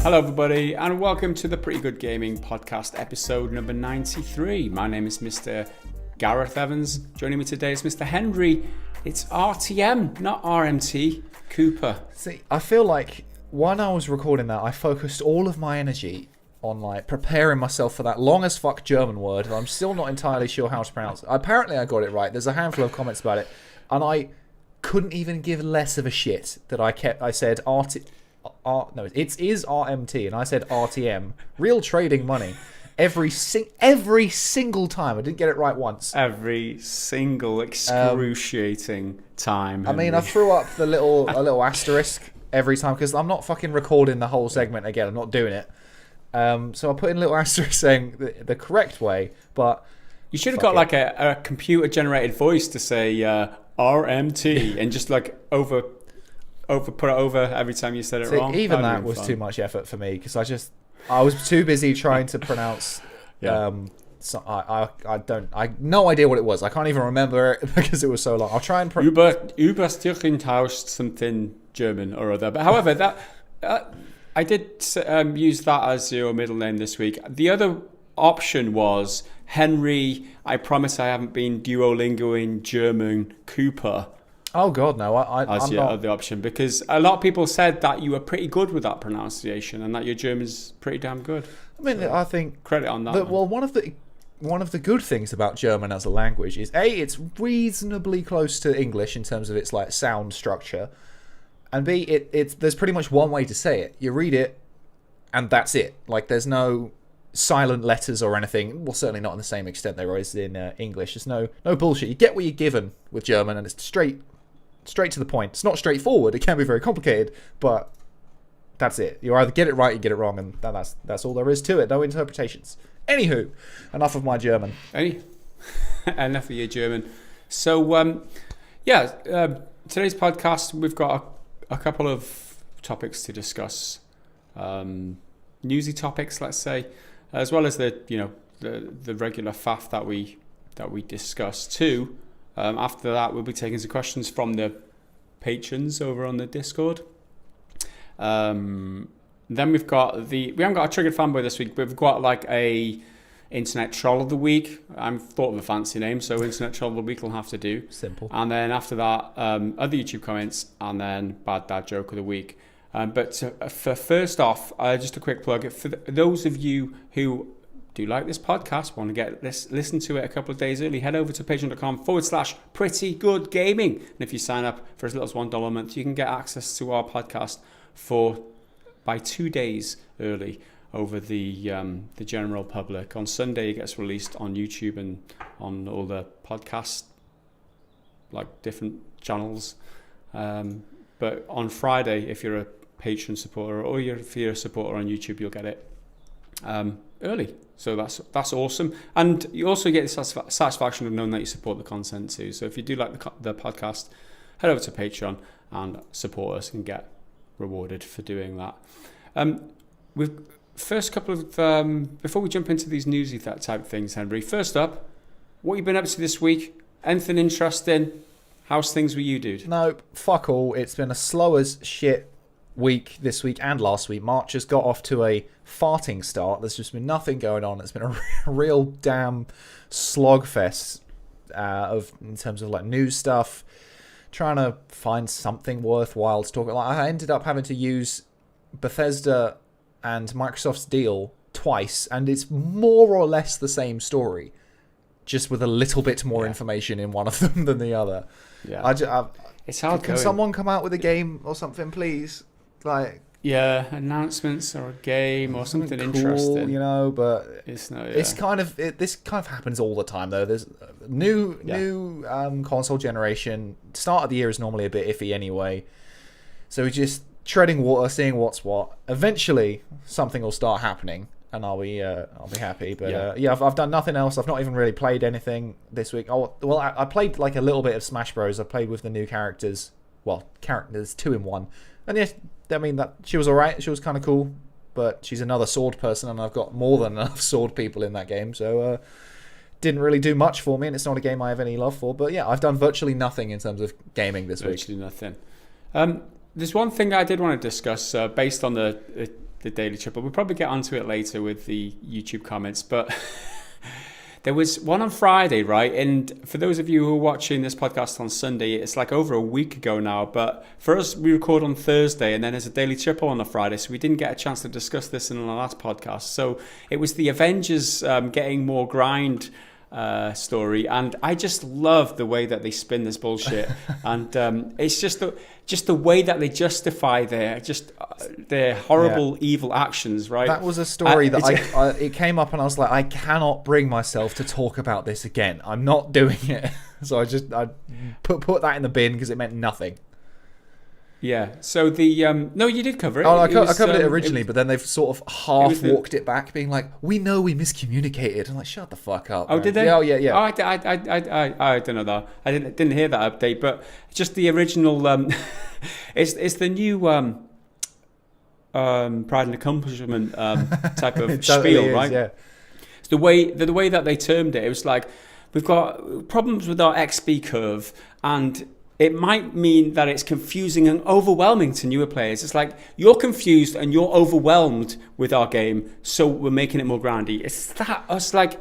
Hello everybody and welcome to the Pretty Good Gaming Podcast episode number 93. My name is Mr. Gareth Evans. Joining me today is Mr. Henry. It's RTM, not RMT, Cooper. See, I feel like when I was recording that, I focused all of my energy on like preparing myself for that long as fuck German word that I'm still not entirely sure how to pronounce. Apparently I got it right. There's a handful of comments about it and I couldn't even give less of a shit that I said it is RMT and I said RTM. Real trading money. Every single time. I didn't get it right once. Every single excruciating time. Henry. I mean, I threw up a little asterisk every time because I'm not fucking recording the whole segment again. I'm not doing it. So I put in a little asterisk saying the correct way, but you should have got like a computer generated voice to say RMT and just like put it over every time you said it wrong. Even that was too much effort for me because I was too busy trying to pronounce. So I no idea what it was. I can't even remember it because it was so long. I'll try and Überstirchentauscht something German or other. But however, that I did use that as your middle name this week. The other option was Henry. I promise I haven't been Duolingoing German Cooper. Oh God, no! I'm your other option because a lot of people said that you were pretty good with that pronunciation and that your German's pretty damn good. I mean, so I think credit on that. Well, one of the good things about German as a language is it's reasonably close to English in terms of its like sound structure, and B, there's pretty much one way to say it. You read it, and that's it. Like there's no silent letters or anything. Well, certainly not in the same extent there is in English. There's no bullshit. You get what you're given with German, and it's straight to the point. It's not straightforward. It can be very complicated, but that's it. You either get it right or you get it wrong, and that's all there is to it. No interpretations. Anywho, enough of my German. Enough of your German. So, today's podcast, we've got a couple of topics to discuss. Newsy topics, let's say, as well as the regular faff that we discuss too. After that, we'll be taking some questions from the patrons over on the Discord. Then we haven't got a triggered fanboy this week, but we've got like a internet troll of the week. I've thought of a fancy name, so internet troll of the week will have to do. Simple. And then after that, other YouTube comments, and then bad dad joke of the week. But for first off, just a quick plug for those of you who do like this podcast, want to get listen to it a couple of days early, head over to patreon.com/Pretty Good Gaming. And if you sign up for as little as $1 a month, you can get access to our podcast by 2 days early over the general public. On Sunday, it gets released on YouTube and on all the podcast like different channels. But on Friday, if you're a patron supporter or if you're a supporter on YouTube, you'll get it early. So that's awesome. And you also get the satisfaction of knowing that you support the content too. So if you do like the podcast, head over to Patreon and support us and get rewarded for doing that. We've first couple of before we jump into these newsy type things, Henry. First up, what you been up to this week? Anything interesting? How's things with you, dude? No, fuck all. It's been a slow as shit week this week and last week. March has got off to a farting start. There's just been nothing going on. It's been a real damn slogfest in terms of like news stuff. Trying to find something worthwhile to talk about. Like, I ended up having to use Bethesda and Microsoft's deal twice, and it's more or less the same story, just with a little bit more information in one of them than the other. Yeah, it's hard. Can someone come out with a game or something, please? Like, announcements or a game or something cool, interesting, but it's not. It's kind of this kind of happens all the time though. There's new console generation. Start of the year is normally a bit iffy anyway, so we're just treading water, seeing what's what. Eventually, something will start happening, and I'll be happy. But I've done nothing else. I've not even really played anything this week. I played like a little bit of Smash Bros. I played with the new characters. Well, characters 2 in 1, and yes. I mean, that she was alright, she was kind of cool, but she's another sword person, and I've got more than enough sword people in that game, so didn't really do much for me, and it's not a game I have any love for, but yeah, I've done virtually nothing in terms of gaming this week. Virtually nothing. There's one thing I did want to discuss based on the the Daily Triple. We'll probably get onto it later with the YouTube comments, but there was one on Friday, right? And for those of you who are watching this podcast on Sunday, it's like over a week ago now. But for us, we record on Thursday, and then there's a Daily Triple on a Friday, so we didn't get a chance to discuss this in our last podcast. So it was the Avengers getting more grind story, and I just love the way that they spin this bullshit, and it's just the way that they justify their horrible evil actions, right? That was a story that it came up, and I was like, I cannot bring myself to talk about this again. I'm not doing it. So I put that in the bin because it meant nothing. Yeah. So the no, you did cover it. Oh, I covered it originally, but then they've sort of half walked it back, being like, "We know we miscommunicated." I'm like, "Shut the fuck up." Oh, man. did they? Yeah, yeah. Oh, I don't know that. I didn't hear that update, but just the original. It's the new pride and accomplishment type of spiel, right? Yeah. It's the way that they termed it. It was like, we've got problems with our XP curve, and it might mean that it's confusing and overwhelming to newer players. It's like, you're confused and you're overwhelmed with our game, so we're making it more grindy. It's that, us like,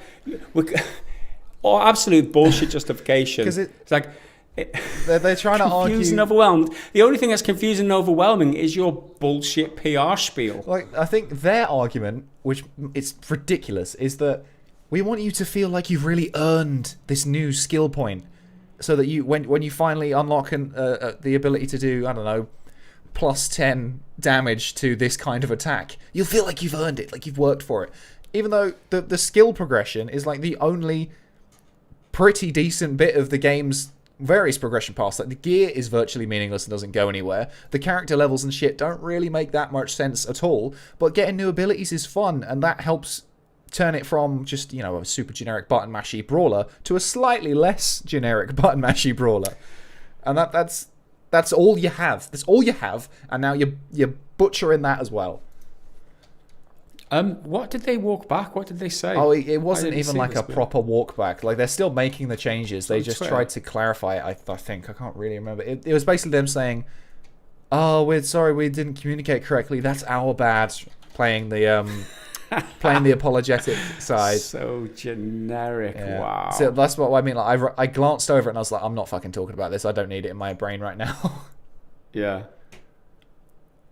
or absolute bullshit justification. It's like, they're trying to argue. Confused and overwhelmed. The only thing that's confusing and overwhelming is your bullshit PR spiel. Like, I think their argument, which it's ridiculous, is that we want you to feel like you've really earned this new skill point. So that you, when you finally unlock the ability to do, I don't know, plus 10 damage to this kind of attack, you'll feel like you've earned it, like you've worked for it. Even though the skill progression is like the only pretty decent bit of the game's various progression paths. Like, the gear is virtually meaningless and doesn't go anywhere. The character levels and shit don't really make that much sense at all. But getting new abilities is fun, and that helps turn it from just, you know, a super generic button mashy brawler to a slightly less generic button mashy brawler, and that's all you have. That's all you have, and now you're butchering that as well. What did they walk back? What did they say? Oh, it wasn't even like a proper walk back. Like, they're still making the changes. They just tried to clarify it. I think I can't really remember. It was basically them saying, "Oh, we're sorry, we didn't communicate correctly. That's our bad." Playing the apologetic side. So generic. Yeah. Wow. So that's what I mean. Like, I glanced over it and I was like, I'm not fucking talking about this. I don't need it in my brain right now. Yeah.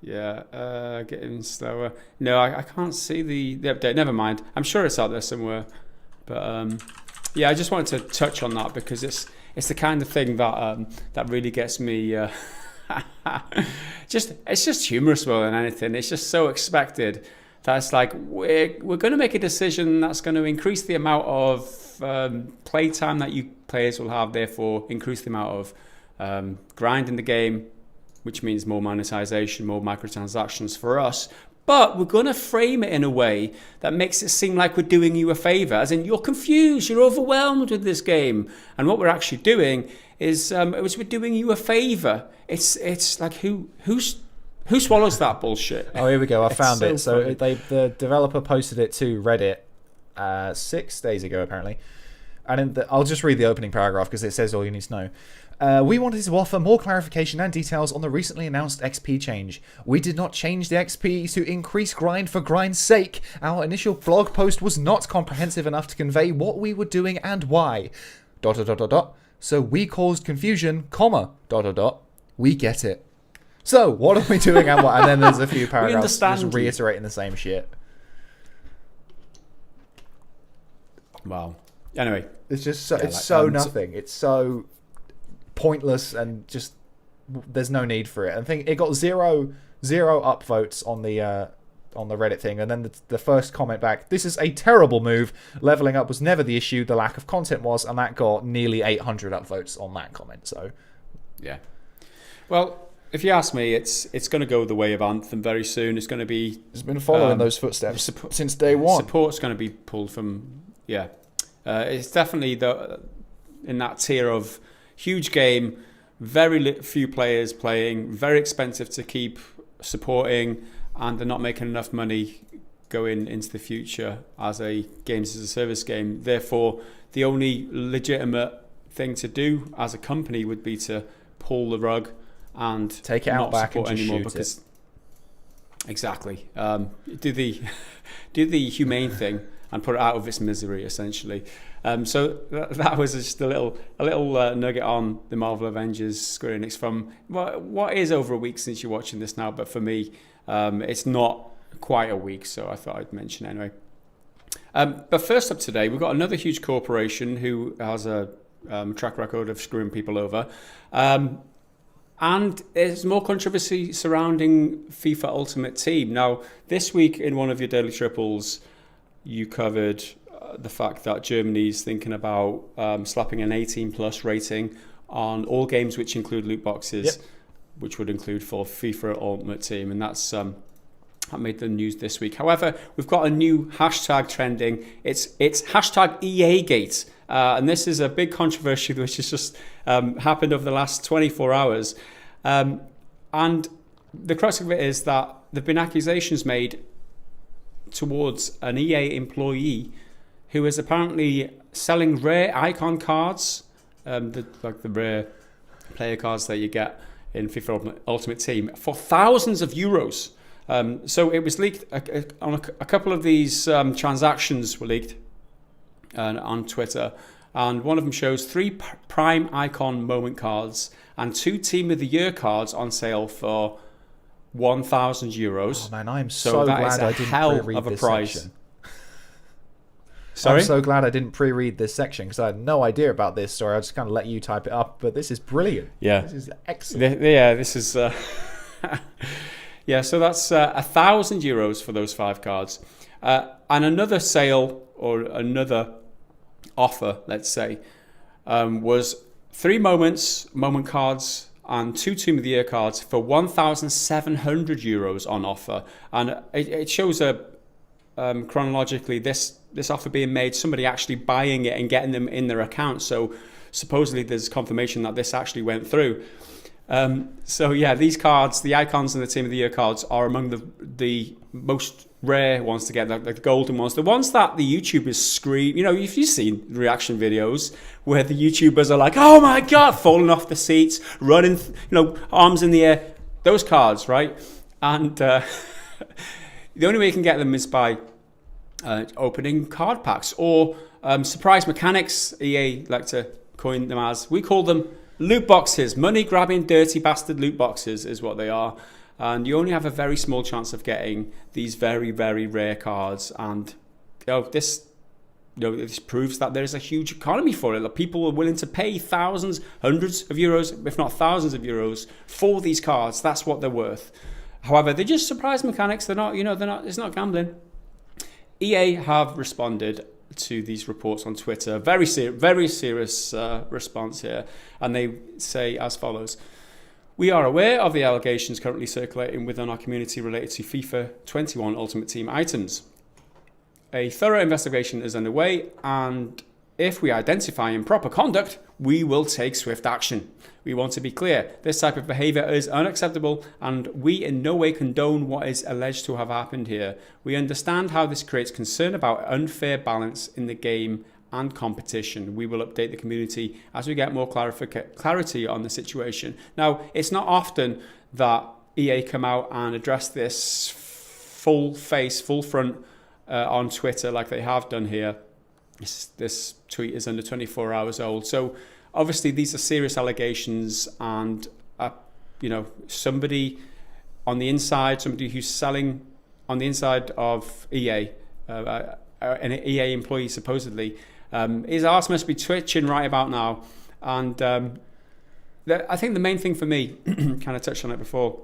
Yeah. Getting slower. No, I can't see the update. Never mind. I'm sure it's out there somewhere. But yeah, I just wanted to touch on that because it's the kind of thing that really gets me. It's just humorous more than anything. It's just so expected. That's like, we're going to make a decision that's going to increase the amount of playtime that you players will have, therefore increase the amount of grind in the game, which means more monetization, more microtransactions for us. But we're going to frame it in a way that makes it seem like we're doing you a favor, as in, you're confused, you're overwhelmed with this game. And what we're actually doing is we're doing you a favor. It's like, who swallows that bullshit? Oh, here we go. I found it. So the developer posted it to Reddit 6 days ago, apparently. And I'll just read the opening paragraph because it says all you need to know. We wanted to offer more clarification and details on the recently announced XP change. We did not change the XP to increase grind for grind's sake. Our initial blog post was not comprehensive enough to convey what we were doing and why. ... So we caused confusion, ... We get it. So, what are we doing and what? And then there's a few paragraphs just reiterating the same shit. Wow. Anyway. It's just so, nothing. It's so pointless and just, there's no need for it. I think it got zero upvotes on the Reddit thing, and then the first comment back, "This is a terrible move. Leveling up was never the issue. The lack of content was," and that got nearly 800 upvotes on that comment. So, yeah. Well, if you ask me, it's going to go the way of Anthem very soon. It's going to be... It's been following those footsteps since day one. Support's going to be pulled from... Yeah. It's definitely in that tier of huge game, very few players playing, very expensive to keep supporting, and they're not making enough money going into the future as a games as a service game. Therefore, the only legitimate thing to do as a company would be to pull the rug and take it out back and just anymore, shoot because Exactly. Do the humane thing and put it out of its misery, essentially. So that was just a little nugget on the Marvel Avengers Square Enix from what is over a week since you're watching this now, but for me, it's not quite a week, so I thought I'd mention it anyway. But first up today, we've got another huge corporation who has a track record of screwing people over. And there's more controversy surrounding FIFA Ultimate Team. Now, this week in one of your Daily Triples, you covered the fact that Germany's thinking about slapping an 18+ rating on all games which include loot boxes, which would include for FIFA Ultimate Team. And that made the news this week. However, we've got a new hashtag trending. It's hashtag EAGate. And this is a big controversy which has just happened over the last 24 hours. And the crux of it is that there have been accusations made towards an EA employee who is apparently selling rare icon cards, the rare player cards that you get in FIFA Ultimate Team, for thousands of euros. So it was leaked, on a couple of these transactions were leaked on Twitter, and one of them shows 3 Prime Icon Moment cards and 2 Team of the Year cards on sale for 1,000 euros. Oh man, I'm so glad I didn't pre-read this section. Sorry? I'm so glad I didn't pre-read this section because I had no idea about this story. I just kind of let you type it up, but this is brilliant. Yeah. This is excellent. This is... Yeah, so that's 1,000 euros for those 5 cards. And another sale or another offer, let's say, was 3 moment cards and 2 Team of the Year cards for 1,700 euros on offer. And it shows chronologically this offer being made, somebody actually buying it and getting them in their account. So supposedly there's confirmation that this actually went through. So yeah, these cards, the icons and the Team of the Year cards, are among the most rare ones to get, like the golden ones, the ones that the YouTubers scream. You know, if you've seen reaction videos where the YouTubers are like, "Oh my god," falling off the seats, running, arms in the air. Those cards, right? And the only way you can get them is by opening card packs or surprise mechanics. EA like to coin them as. We call them loot boxes. Money-grabbing, dirty bastard loot boxes is what they are. And you only have a very small chance of getting these very, very rare cards. And this proves that there is a huge economy for it. That people are willing to pay thousands, hundreds of euros, if not thousands of euros, for these cards. That's what they're worth. However, they're just surprise mechanics. They're not. It's not gambling. EA have responded to these reports on Twitter. Very serious response here. And they say as follows. We are aware of the allegations currently circulating within our community related to FIFA 21 Ultimate Team items. A thorough investigation is underway, and if we identify improper conduct, we will take swift action. We want to be clear, this type of behaviour is unacceptable, and we in no way condone what is alleged to have happened here. We understand how this creates concern about unfair balance in the game and competition. We will update the community as we get more clarity on the situation. Now, it's not often that EA come out and address this full front on Twitter like they have done here. This tweet is under 24 hours old. So obviously these are serious allegations, and somebody on the inside, somebody who's selling on the inside of EA, an EA employee supposedly, his arse must be twitching right about now. And I think the main thing for me, kind of touched on it before,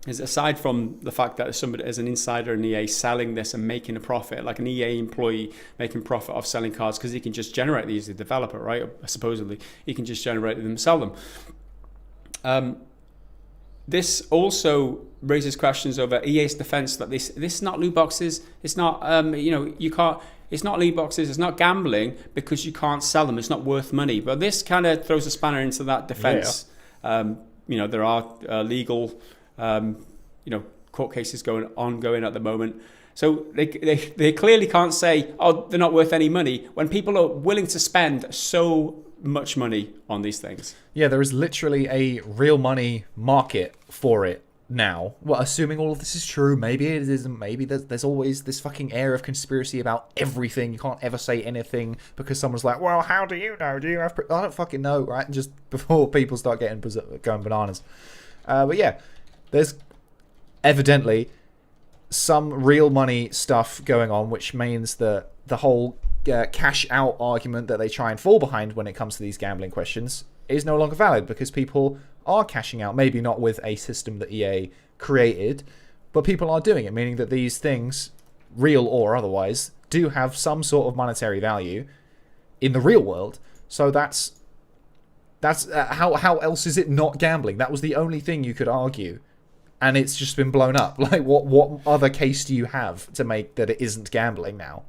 is aside from the fact that somebody is an insider in EA selling this and making a profit, like an EA employee making profit off selling cards, because he can just generate these, the developer, right? Supposedly, he can just generate them and sell them. This also raises questions over EA's defense that this is not loot boxes. It's not, you can't. It's not loot boxes. It's not gambling because you can't sell them. It's not worth money. But this kind of throws a spanner into that defense. Yeah. There are legal, court cases ongoing at the moment. So they clearly can't say, oh, they're not worth any money when people are willing to spend so much money on these things. Yeah, there is literally a real money market for it. now, well, assuming all of this is true, maybe it isn't, maybe there's always this fucking air of conspiracy about everything. You can't ever say anything because someone's like, well, how do you know? Do you have... I don't fucking know, right? And just before people start going bananas. But yeah, there's evidently some real money stuff going on, which means that the whole cash out argument that they try and fall behind when it comes to these gambling questions is no longer valid, because people are cashing out, maybe not with a system that EA created, but people are doing it, meaning that these things, real or otherwise, do have some sort of monetary value in the real world. So that's how else is it not gambling? That was the only thing you could argue, and it's just been blown up. Like, what other case do you have to make that it isn't gambling now?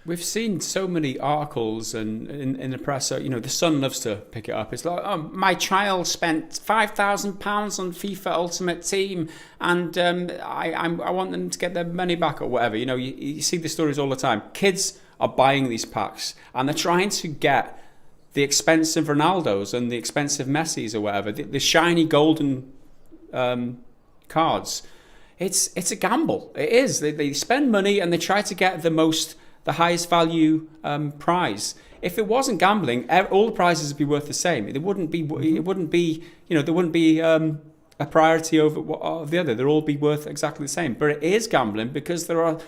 We've seen so many articles and in the press. So, the Sun loves to pick it up. It's like, oh, my child spent £5,000 on FIFA Ultimate Team, and I want them to get their money back or whatever. You see the stories all the time. Kids are buying these packs, and they're trying to get the expensive Ronaldos and the expensive Messis or whatever, the shiny golden cards. It's a gamble. It is. They spend money and they try to get the highest value prize. If it wasn't gambling, all the prizes would be worth the same. It wouldn't be. It wouldn't be. There wouldn't be a priority over the other. They'd all be worth exactly the same. But it is gambling because there are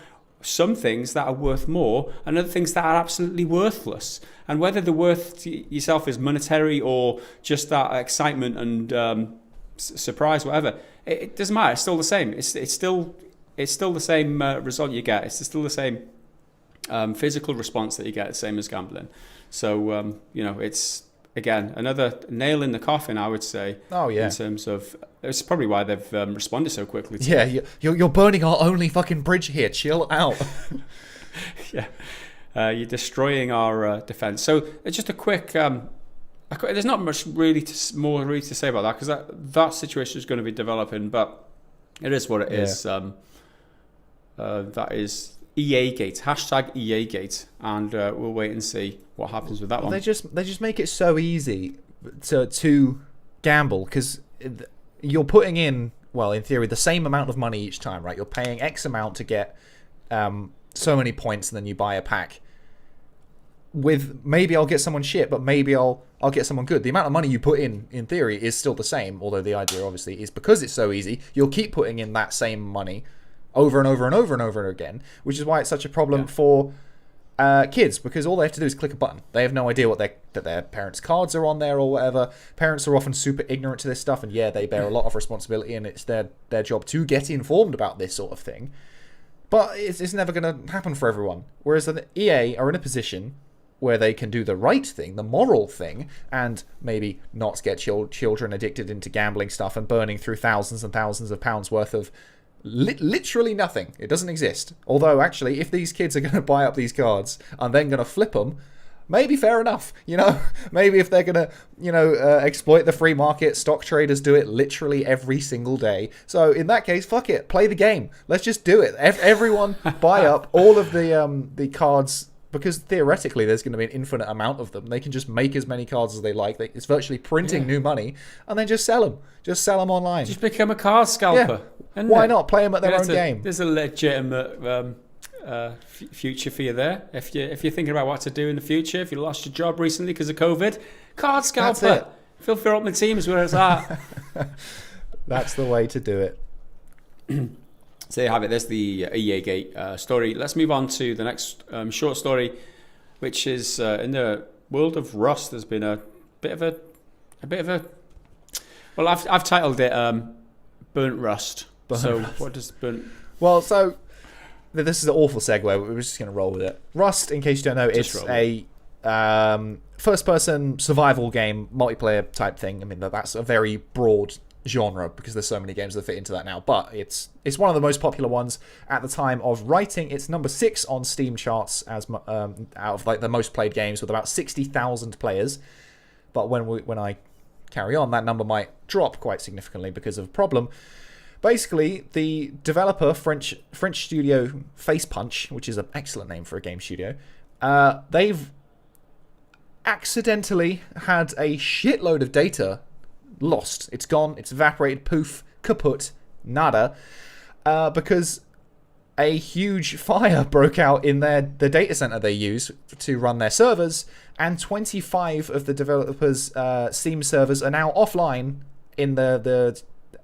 some things that are worth more and other things that are absolutely worthless. And whether the worth to yourself is monetary or just that excitement and surprise, whatever, it doesn't matter. It's still the same. It's still the same result you get. It's still the same physical response that you get, the same as gambling. So it's again another nail in the coffin, I would say. Oh yeah. In terms of, it's probably why they've responded so quickly. Yeah, you're burning our only fucking bridge here. Chill out. Yeah, you're destroying our defense. So it's just a quick. There's not much really more to say about that, because that situation is going to be developing, but it is what it is. That is EAGate, #EAGate, and we'll wait and see what happens with that one. They just make it so easy to gamble, because you're putting in, well, in theory, the same amount of money each time, right? You're paying X amount to get so many points, and then you buy a pack. With maybe I'll get someone shit, but maybe I'll get someone good. The amount of money you put in theory, is still the same, although the idea obviously is, because it's so easy, you'll keep putting in that same money over and over and over and over again, which is why it's such a problem for kids, because all they have to do is click a button. They have no idea that their parents' cards are on there or whatever. Parents are often super ignorant to this stuff, and yeah, they bear a lot of responsibility, and it's their job to get informed about this sort of thing. But it's never going to happen for everyone. Whereas the EA are in a position where they can do the right thing, the moral thing, and maybe not get children addicted into gambling stuff and burning through thousands and thousands of pounds worth of literally nothing. It doesn't exist. Although, actually, if these kids are going to buy up these cards and then going to flip them, maybe fair enough. Maybe if they're going to, exploit the free market, stock traders do it literally every single day. So in that case, fuck it, play the game. Let's just do it. Everyone buy up all of the cards, because theoretically there's going to be an infinite amount of them. They can just make as many cards as they like. It's virtually printing new money, and then just sell them. Just sell them online. Just become a card scalper. Yeah. Why not? Play them at their own game. There's a legitimate future for you there. If you're thinking about what to do in the future, if you lost your job recently because of COVID, card scalper. That's it. Feel free up my team is where it's at. That's the way to do it. So there you have it. There's the EAGate story. Let's move on to the next short story, which is in the world of Rust. There's been a bit of a. Well, I've titled it BurntRust. So what does burnt? Well, so this is an awful segue. We're just going to roll with it. Rust, in case you don't know, it's a first-person survival game, multiplayer type thing. I mean, that's a very broad genre, because there's so many games that fit into that now, but it's one of the most popular ones at the time of writing. It's number 6 on Steam charts as out of like the most played games, with about 60,000 players. But when I carry on, that number might drop quite significantly because of a problem. Basically, the developer, French studio Face Punch, which is an excellent name for a game studio, they've accidentally had a shitload of data lost. It's gone. It's evaporated. Poof. kaput, nada, because a huge fire broke out in the data center they use to run their servers, and 25 of the developers' Steam servers are now offline in the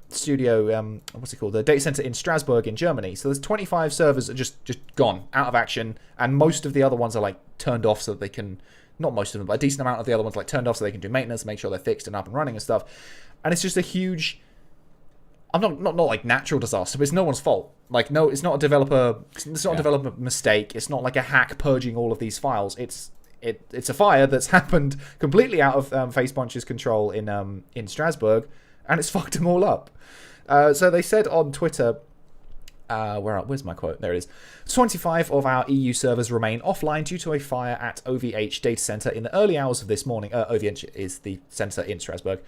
studio, what's it called, the data center in Strasbourg in Germany. So there's 25 servers are just gone, out of action, and most of the other ones are like turned off so that they can, not most of them, but a decent amount of the other ones like turned off so they can do maintenance, make sure they're fixed and up and running and stuff. And it's just a huge, I'm not like natural disaster, but it's no one's fault. Like, no, it's not a developer, it's not a developer mistake. It's not like a hack purging all of these files. It's a fire that's happened completely out of Facepunch's control in Strasbourg, and it's fucked them all up. So they said on Twitter, where's my quote? There it is. 25 of our EU servers remain offline due to a fire at OVH data center in the early hours of this morning. OVH is the center in Strasbourg.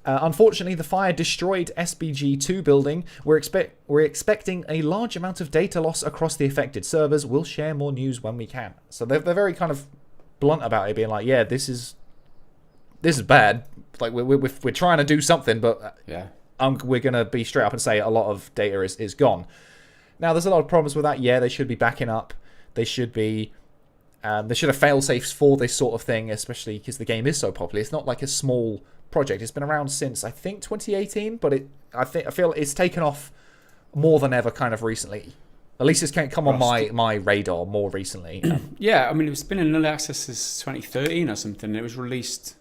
Unfortunately, the fire destroyed SBG2 building. We're expecting a large amount of data loss across the affected servers. We'll share more news when we can. So they're very kind of blunt about it, being like, yeah, this is bad. Like, we're trying to do something, but we're going to be straight up and say a lot of data is gone. Now, there's a lot of problems with that. Yeah, they should be backing up. They should have fail-safes for this sort of thing, especially because the game is so popular. It's not like a small project. It's been around since, I think, 2018, but I feel it's taken off more than ever kind of recently. At least it's come on my radar more recently. Yeah, I mean, it's been in early access since 2013 or something. It was released,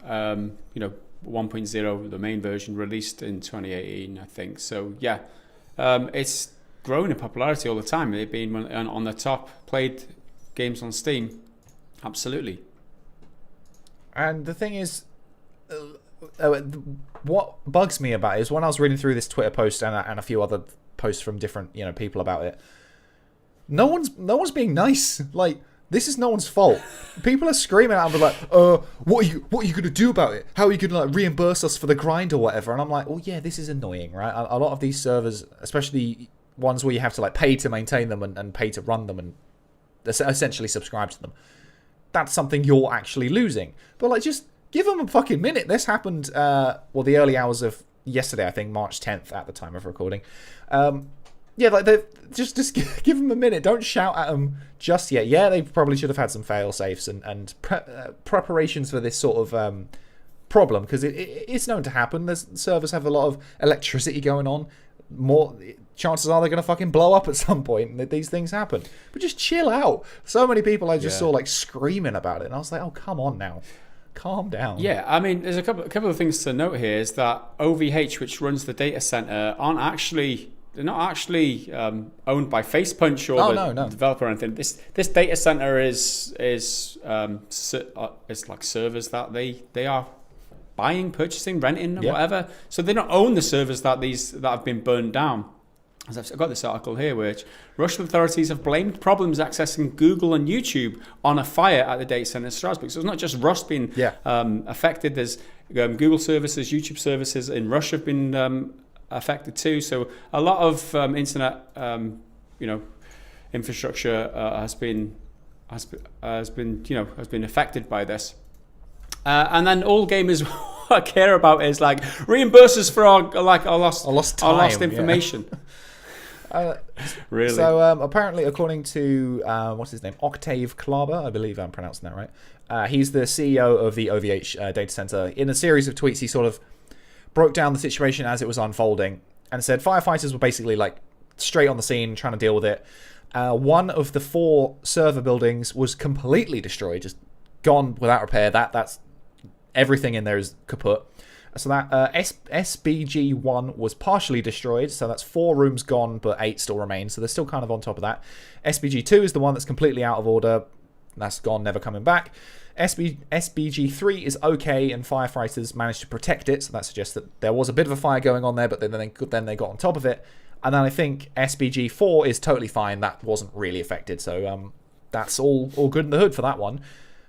1.0, the main version, released in 2018, I think. So, yeah, it's growing in popularity all the time. It being on the top played games on Steam. Absolutely. And the thing is, what bugs me about it is when I was reading through this Twitter post and a few other posts from different people about it, no one's being nice. Like, this is no one's fault. People are screaming at them like, what are you gonna do about it? How are you gonna reimburse us for the grind or whatever? And I'm like, oh yeah, this is annoying, right? A lot of these servers, especially ones where you have to pay to maintain them and pay to run them and essentially subscribe to them, that's something you're actually losing. But just give them a fucking minute. This happened, the early hours of yesterday, I think, March 10th at the time of recording. Just give them a minute. Don't shout at them just yet. Yeah, they probably should have had some fail-safes and preparations for this sort of problem, because it's known to happen. There's servers have a lot of electricity going on. More chances are they're going to fucking blow up at some point, and these things happen. But just chill out. So many people I just saw screaming about it, and I was like, oh, come on now. Calm down. Yeah, I mean, there's a couple of things to note here is that OVH, which runs the data center, they're not actually owned by Facepunch or the developer or anything. This data center is like servers that they are buying, purchasing, renting, whatever. So they don't own the servers that have been burned down. I've got this article here, which Russian authorities have blamed problems accessing Google and YouTube on a fire at the data center in Strasbourg. So it's not just Rust being affected. There's Google services, YouTube services in Russia have been affected too. So a lot of internet, infrastructure has been affected by this. And then all gamers care about is reimburse us for our lost information. Really? So apparently, according to what's his name, Octave Klaber, I believe I'm pronouncing that right. He's the CEO of the OVH data center. In a series of tweets, he sort of broke down the situation as it was unfolding and said firefighters were basically straight on the scene trying to deal with it. One of the 4 server buildings was completely destroyed, just gone without repair. That's everything in there is kaput. So that SBG1 was partially destroyed, so that's 4 rooms gone, but 8 still remain, so they're still kind of on top of that. SBG2 is the one that's completely out of order. That's gone, never coming back. SBG3 is okay, and firefighters managed to protect it, so that suggests that there was a bit of a fire going on there, but then they got on top of it. And then I think SBG4 is totally fine. That wasn't really affected, so that's all good in the hood for that one.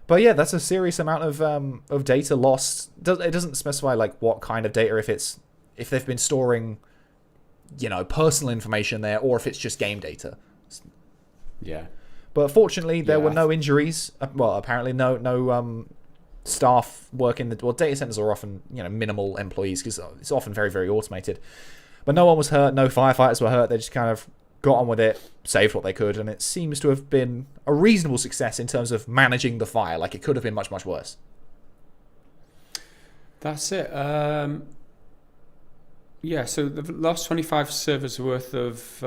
But yeah, that's a serious amount of data lost. It doesn't specify what kind of data, if they've been storing, personal information there, or if it's just game data. Yeah. But fortunately, there were no injuries. Well, apparently no staff work in data centers are often, minimal employees because it's often very, very automated. But no one was hurt, no firefighters were hurt. They just kind of got on with it, saved what they could, and it seems to have been a reasonable success in terms of managing the fire. Like, it could have been much, much worse. That's it. Yeah, so they've lost 25 servers worth of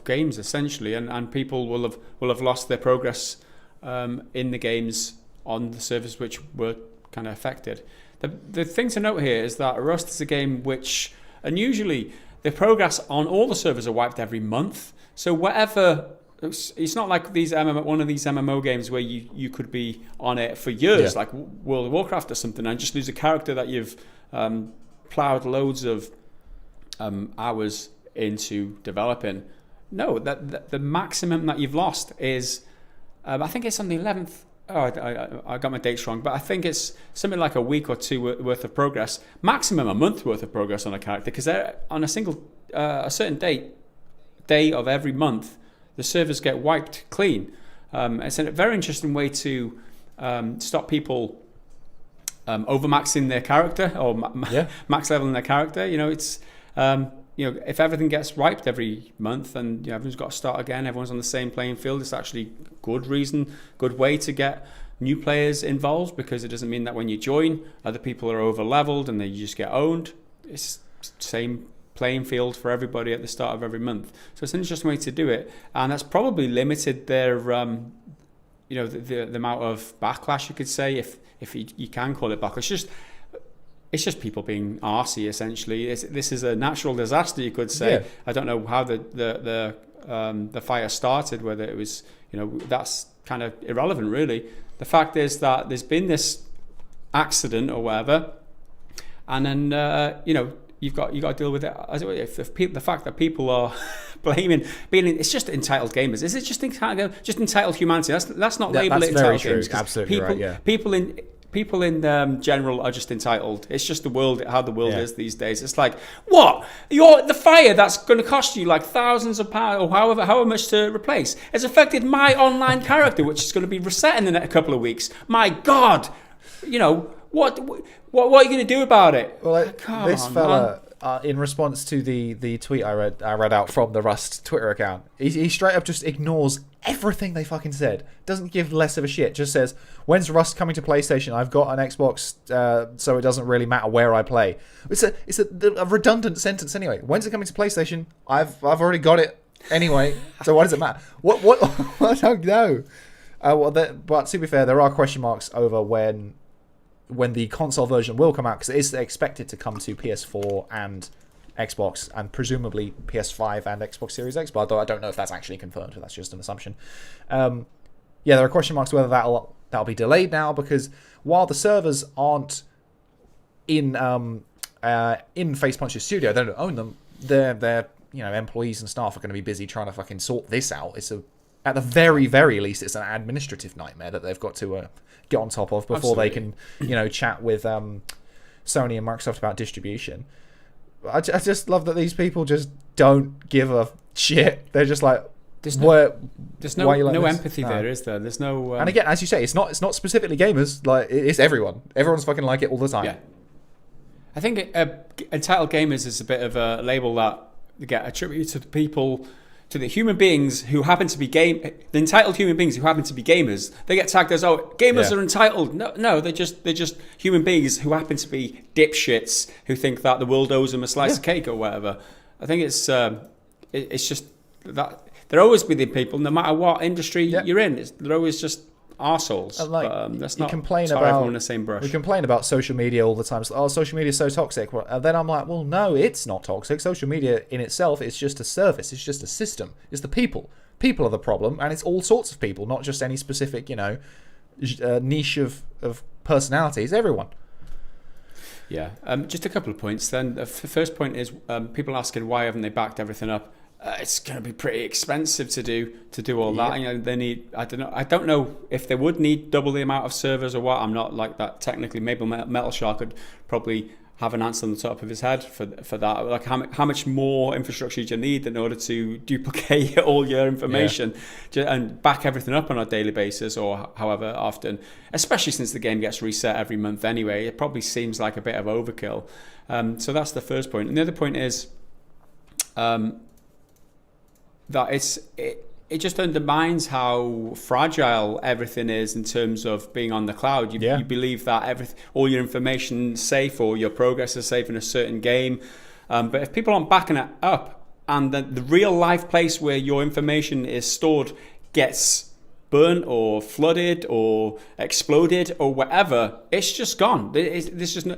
games essentially, and people will have lost their progress in the games on the servers which were kind of affected. The thing to note here is that Rust is a game which, and usually the progress on all the servers are wiped every month. So whatever, it's not like one of these MMO games where you could be on it for years, like World of Warcraft or something, and just lose a character that you've plowed loads of hours into developing. No, that the maximum that you've lost is, I think it's on the 11th. Oh, I got my dates wrong, but I think it's something like a week or two worth of progress, maximum a month worth of progress on a character, because on a certain day of every month, the servers get wiped clean. It's a very interesting way to stop people overmaxing their character or max leveling their character. It's if everything gets wiped every month and everyone's got to start again, everyone's on the same playing field, it's actually good way to get new players involved, because it doesn't mean that when you join, other people are over leveled and you just get owned. It's same playing field for everybody at the start of every month. So it's an interesting way to do it, and that's probably limited their the amount of backlash, you could say, if you can call it backlash. It's just people being arsey, essentially. This is a natural disaster, you could say. Yeah. I don't know how the fire started, whether it was, that's kind of irrelevant, really. The fact is that there's been this accident or whatever, and then you've got to deal with it. The fact that people are blaming, it's just entitled gamers. Is it just entitled humanity? Let's not label it entitled gamers. Absolutely right. Yeah. People in general are just entitled. It's just how the world is these days. It's like, what? The fire that's going to cost you like thousands of pounds or however much to replace has affected my online character, which is going to be reset in the next couple of weeks. My God, what are you going to do about it? Well, this fella, in response to the tweet I read out from the Rust Twitter account, he straight up just ignores everything they fucking said. Doesn't give less of a shit. Just says, when's Rust coming to PlayStation? I've got an Xbox, so it doesn't really matter where I play. It's a redundant sentence anyway. When's it coming to PlayStation? I've already got it anyway. So why does it matter? What? I don't know. But to be fair, there are question marks over when the console version will come out, because it is expected to come to PS4 and Xbox, and presumably PS5 and Xbox Series X, although I don't know if that's actually confirmed. That's just an assumption. There are question marks whether that'll be delayed now, because while the servers aren't in Facepunch's studio, they don't own them. Their employees and staff are going to be busy trying to fucking sort this out. At the very, very least, it's an administrative nightmare that they've got to get on top of before they can, chat with Sony and Microsoft about distribution. I just love that these people just don't give a shit. They're just like, there's no empathy no. there, is there? There's no. And again, as you say, it's not specifically gamers. Like, it's everyone. Everyone's fucking like it all the time. Yeah. I think entitled gamers is a bit of a label that get attributed to the people, to the human beings who happen to be the entitled human beings who happen to be gamers. They get tagged as, gamers are entitled. No, they're just human beings who happen to be dipshits who think that the world owes them a slice of cake or whatever. I think it's just that there always be the people, no matter what industry you're in. They're always just arseholes. Let's not tar everyone in the same brush. We complain about social media all the time. So, social media is so toxic. And then I'm like, well, no, it's not toxic. Social media in itself is just a service. It's just a system. It's the people. People are the problem, and it's all sorts of people, not just any specific, niche of personalities. Everyone. Yeah. Just a couple of points then. The first point is people asking why haven't they backed everything up. It's going to be pretty expensive to do all that. They need. I don't know if they would need double the amount of servers or what. I'm not like that technically. Maybe Metal Shark could probably have an answer on the top of his head for that. Like how much more infrastructure do you need in order to duplicate all your information and back everything up on a daily basis or however often, especially since the game gets reset every month anyway. It probably seems like a bit of overkill. So that's the first point. And the other point is that it just undermines how fragile everything is in terms of being on the cloud. You believe that all your information is safe or your progress is safe in a certain game. But if people aren't backing it up and the real life place where your information is stored gets burnt or flooded or exploded or whatever, it's just gone. There's just no,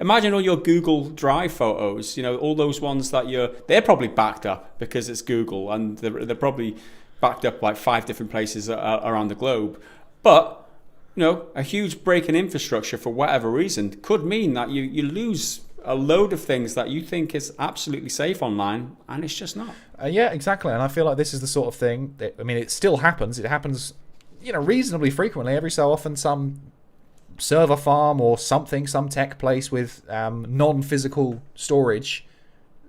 imagine all your Google Drive photos, all those ones that they're probably backed up because it's Google and they're probably backed up like 5 different places around the globe. But, a huge break in infrastructure for whatever reason could mean that you lose a load of things that you think is absolutely safe online, and it's just not. Yeah, exactly. And I feel like this is the sort of thing that, it still happens. It happens, reasonably frequently. Every so often, some server farm or some tech place with non-physical storage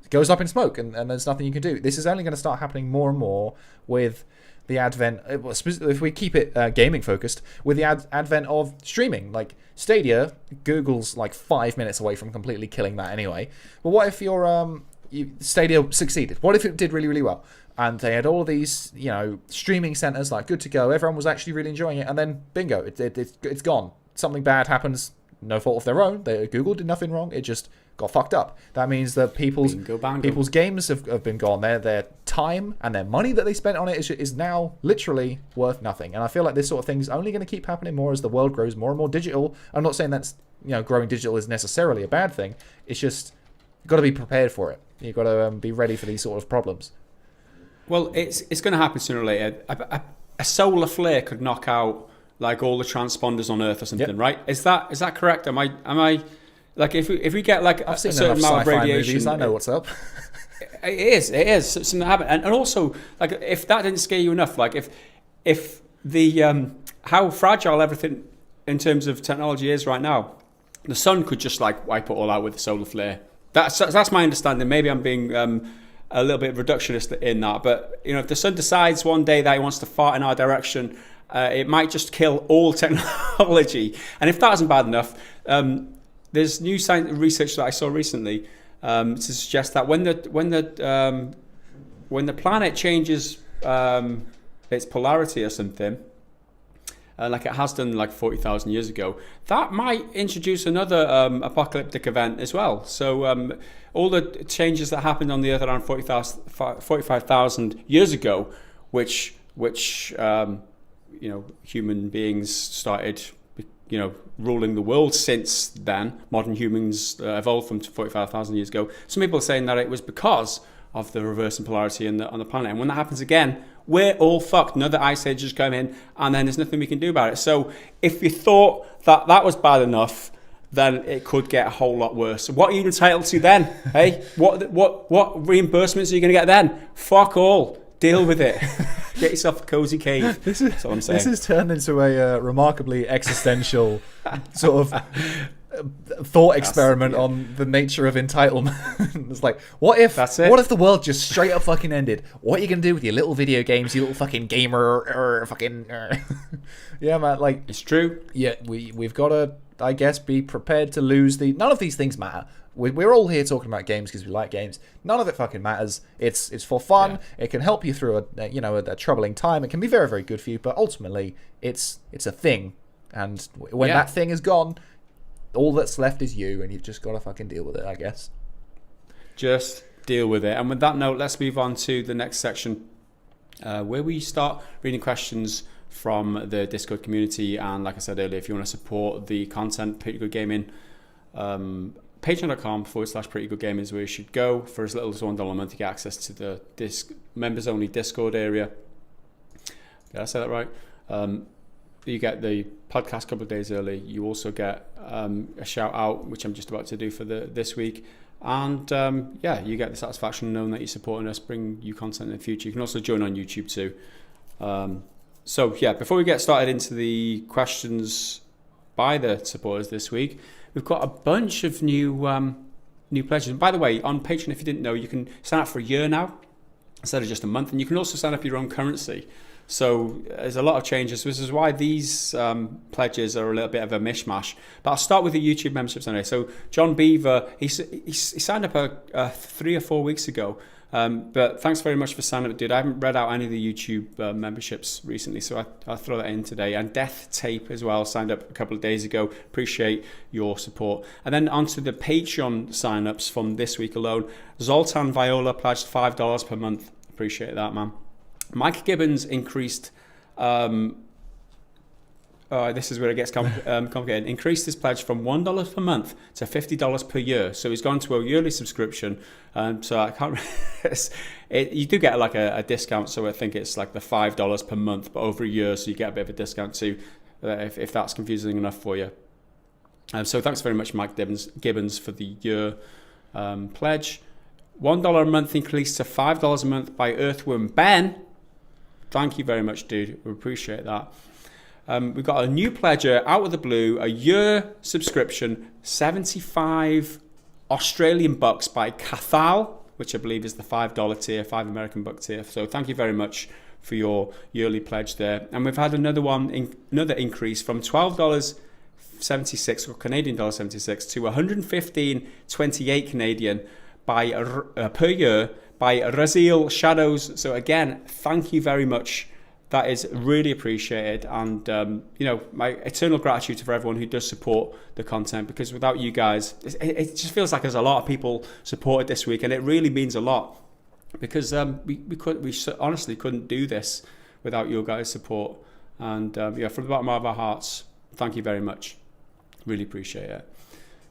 goes up in smoke, and there's nothing you can do. This is only going to start happening more and more with the advent, if we keep it gaming focused, with the advent of streaming. Like Stadia, Google's like 5 minutes away from completely killing that anyway. But what if Stadia succeeded? What if it did really, really well? And they had all of these, streaming centers like good to go. Everyone was actually really enjoying it, and then bingo, it's gone. Something bad happens, no fault of their own. Google did nothing wrong. It just got fucked up. That means that people's games have been gone. Their time and their money that they spent on it is now literally worth nothing. And I feel like this sort of thing is only going to keep happening more as the world grows more and more digital. I'm not saying that's growing digital is necessarily a bad thing. It's just you've got to be prepared for it. You've got to be ready for these sort of problems. Well, it's going to happen sooner or later. A solar flare could knock out like all the transponders on Earth or something, right? Is that correct? Am I like if we get like a certain amount of radiation? Movies, I know what's up. It is something that happened, and also like if that didn't scare you enough, like if the how fragile everything in terms of technology is right now, the sun could just like wipe it all out with a solar flare. That's my understanding. Maybe I'm being a little bit reductionist in that, but if the sun decides one day that it wants to fart in our direction, it might just kill all technology. And if that isn't bad enough, there's new science research that I saw recently to suggest that when the planet changes its polarity or something, like it has done like 40,000 years ago, that might introduce another apocalyptic event as well. So all the changes that happened on the Earth around 45,000 years ago, which human beings started ruling the world since then. Modern humans evolved from 45,000 years ago. Some people are saying that it was because of the reverse in polarity on the planet. And when that happens again, we're all fucked. Another ice age has come in, and then there's nothing we can do about it. So if you thought that was bad enough, then it could get a whole lot worse. What are you entitled to then? Hey, what reimbursements are you going to get then? Fuck all. Deal with it. Get yourself a cozy cave. That's what I'm saying. This has turned into a remarkably existential sort of thought experiment on the nature of entitlement. It's like, what if the world just straight up fucking ended? What are you gonna do with your little video games, you little fucking gamer, Yeah, man. Like, it's true. Yeah, we've got to, I guess, be prepared to lose none of these things matter. We're all here talking about games because we like games. None of it fucking matters. It's for fun. Yeah. It can help you through a troubling time. It can be very, very good for you, but ultimately it's a thing. And when that thing is gone, all that's left is you, and you've just got to fucking deal with it, I guess. Just deal with it. And with that note, let's move on to the next section, where we start reading questions from the Discord community. And like I said earlier, if you want to support the content, Pretty Good Gaming, patreon.com/Pretty Good Gaming is where you should go. For as little as $1 a month, you get access to the members-only Discord area. Did I say that right? You get the podcast a couple of days early. You also get a shout out, which I'm just about to do for this week. And you get the satisfaction of knowing that you're supporting us, bring you content in the future. You can also join on YouTube too. Before we get started into the questions by the supporters this week, we've got a bunch of new pledges. And by the way, on Patreon, if you didn't know, you can sign up for a year now instead of just a month, and you can also sign up your own currency. So there's a lot of changes. This is why these pledges are a little bit of a mishmash. But I'll start with the YouTube memberships anyway. So John Beaver, he signed up 3 or 4 weeks ago. But thanks very much for signing up, dude. I haven't read out any of the YouTube memberships recently, so I'll throw that in today. And Death Tape as well signed up a couple of days ago. Appreciate your support. And then onto the Patreon sign-ups from this week alone. Zoltan Viola pledged $5 per month. Appreciate that, man. Mike Gibbons increased, this is where it gets complicated, increased his pledge from $1 per month to $50 per year. So he's gone to a yearly subscription. So I can't, you do get like a discount. So I think it's like the $5 per month, but over a year. So you get a bit of a discount too, if that's confusing enough for you. So thanks very much, Mike Gibbons, for the year pledge. $1 a month increased to $5 a month by Earthworm Ben. Thank you very much, dude. We appreciate that. We've got a new pledger out of the blue, a year subscription, 75 Australian bucks by Cathal, which I believe is the $5 tier, $5 American buck tier. So thank you very much for your yearly pledge there. And we've had another increase from $12.76 or Canadian dollar 76 to 115.28 Canadian per year by Raziel Shadows. So again, thank you very much. That is really appreciated, and my eternal gratitude for everyone who does support the content, because without you guys, it just feels like there's a lot of people supported this week, and it really means a lot, because we honestly couldn't do this without your guys' support. And from the bottom of our hearts, thank you very much. Really appreciate it.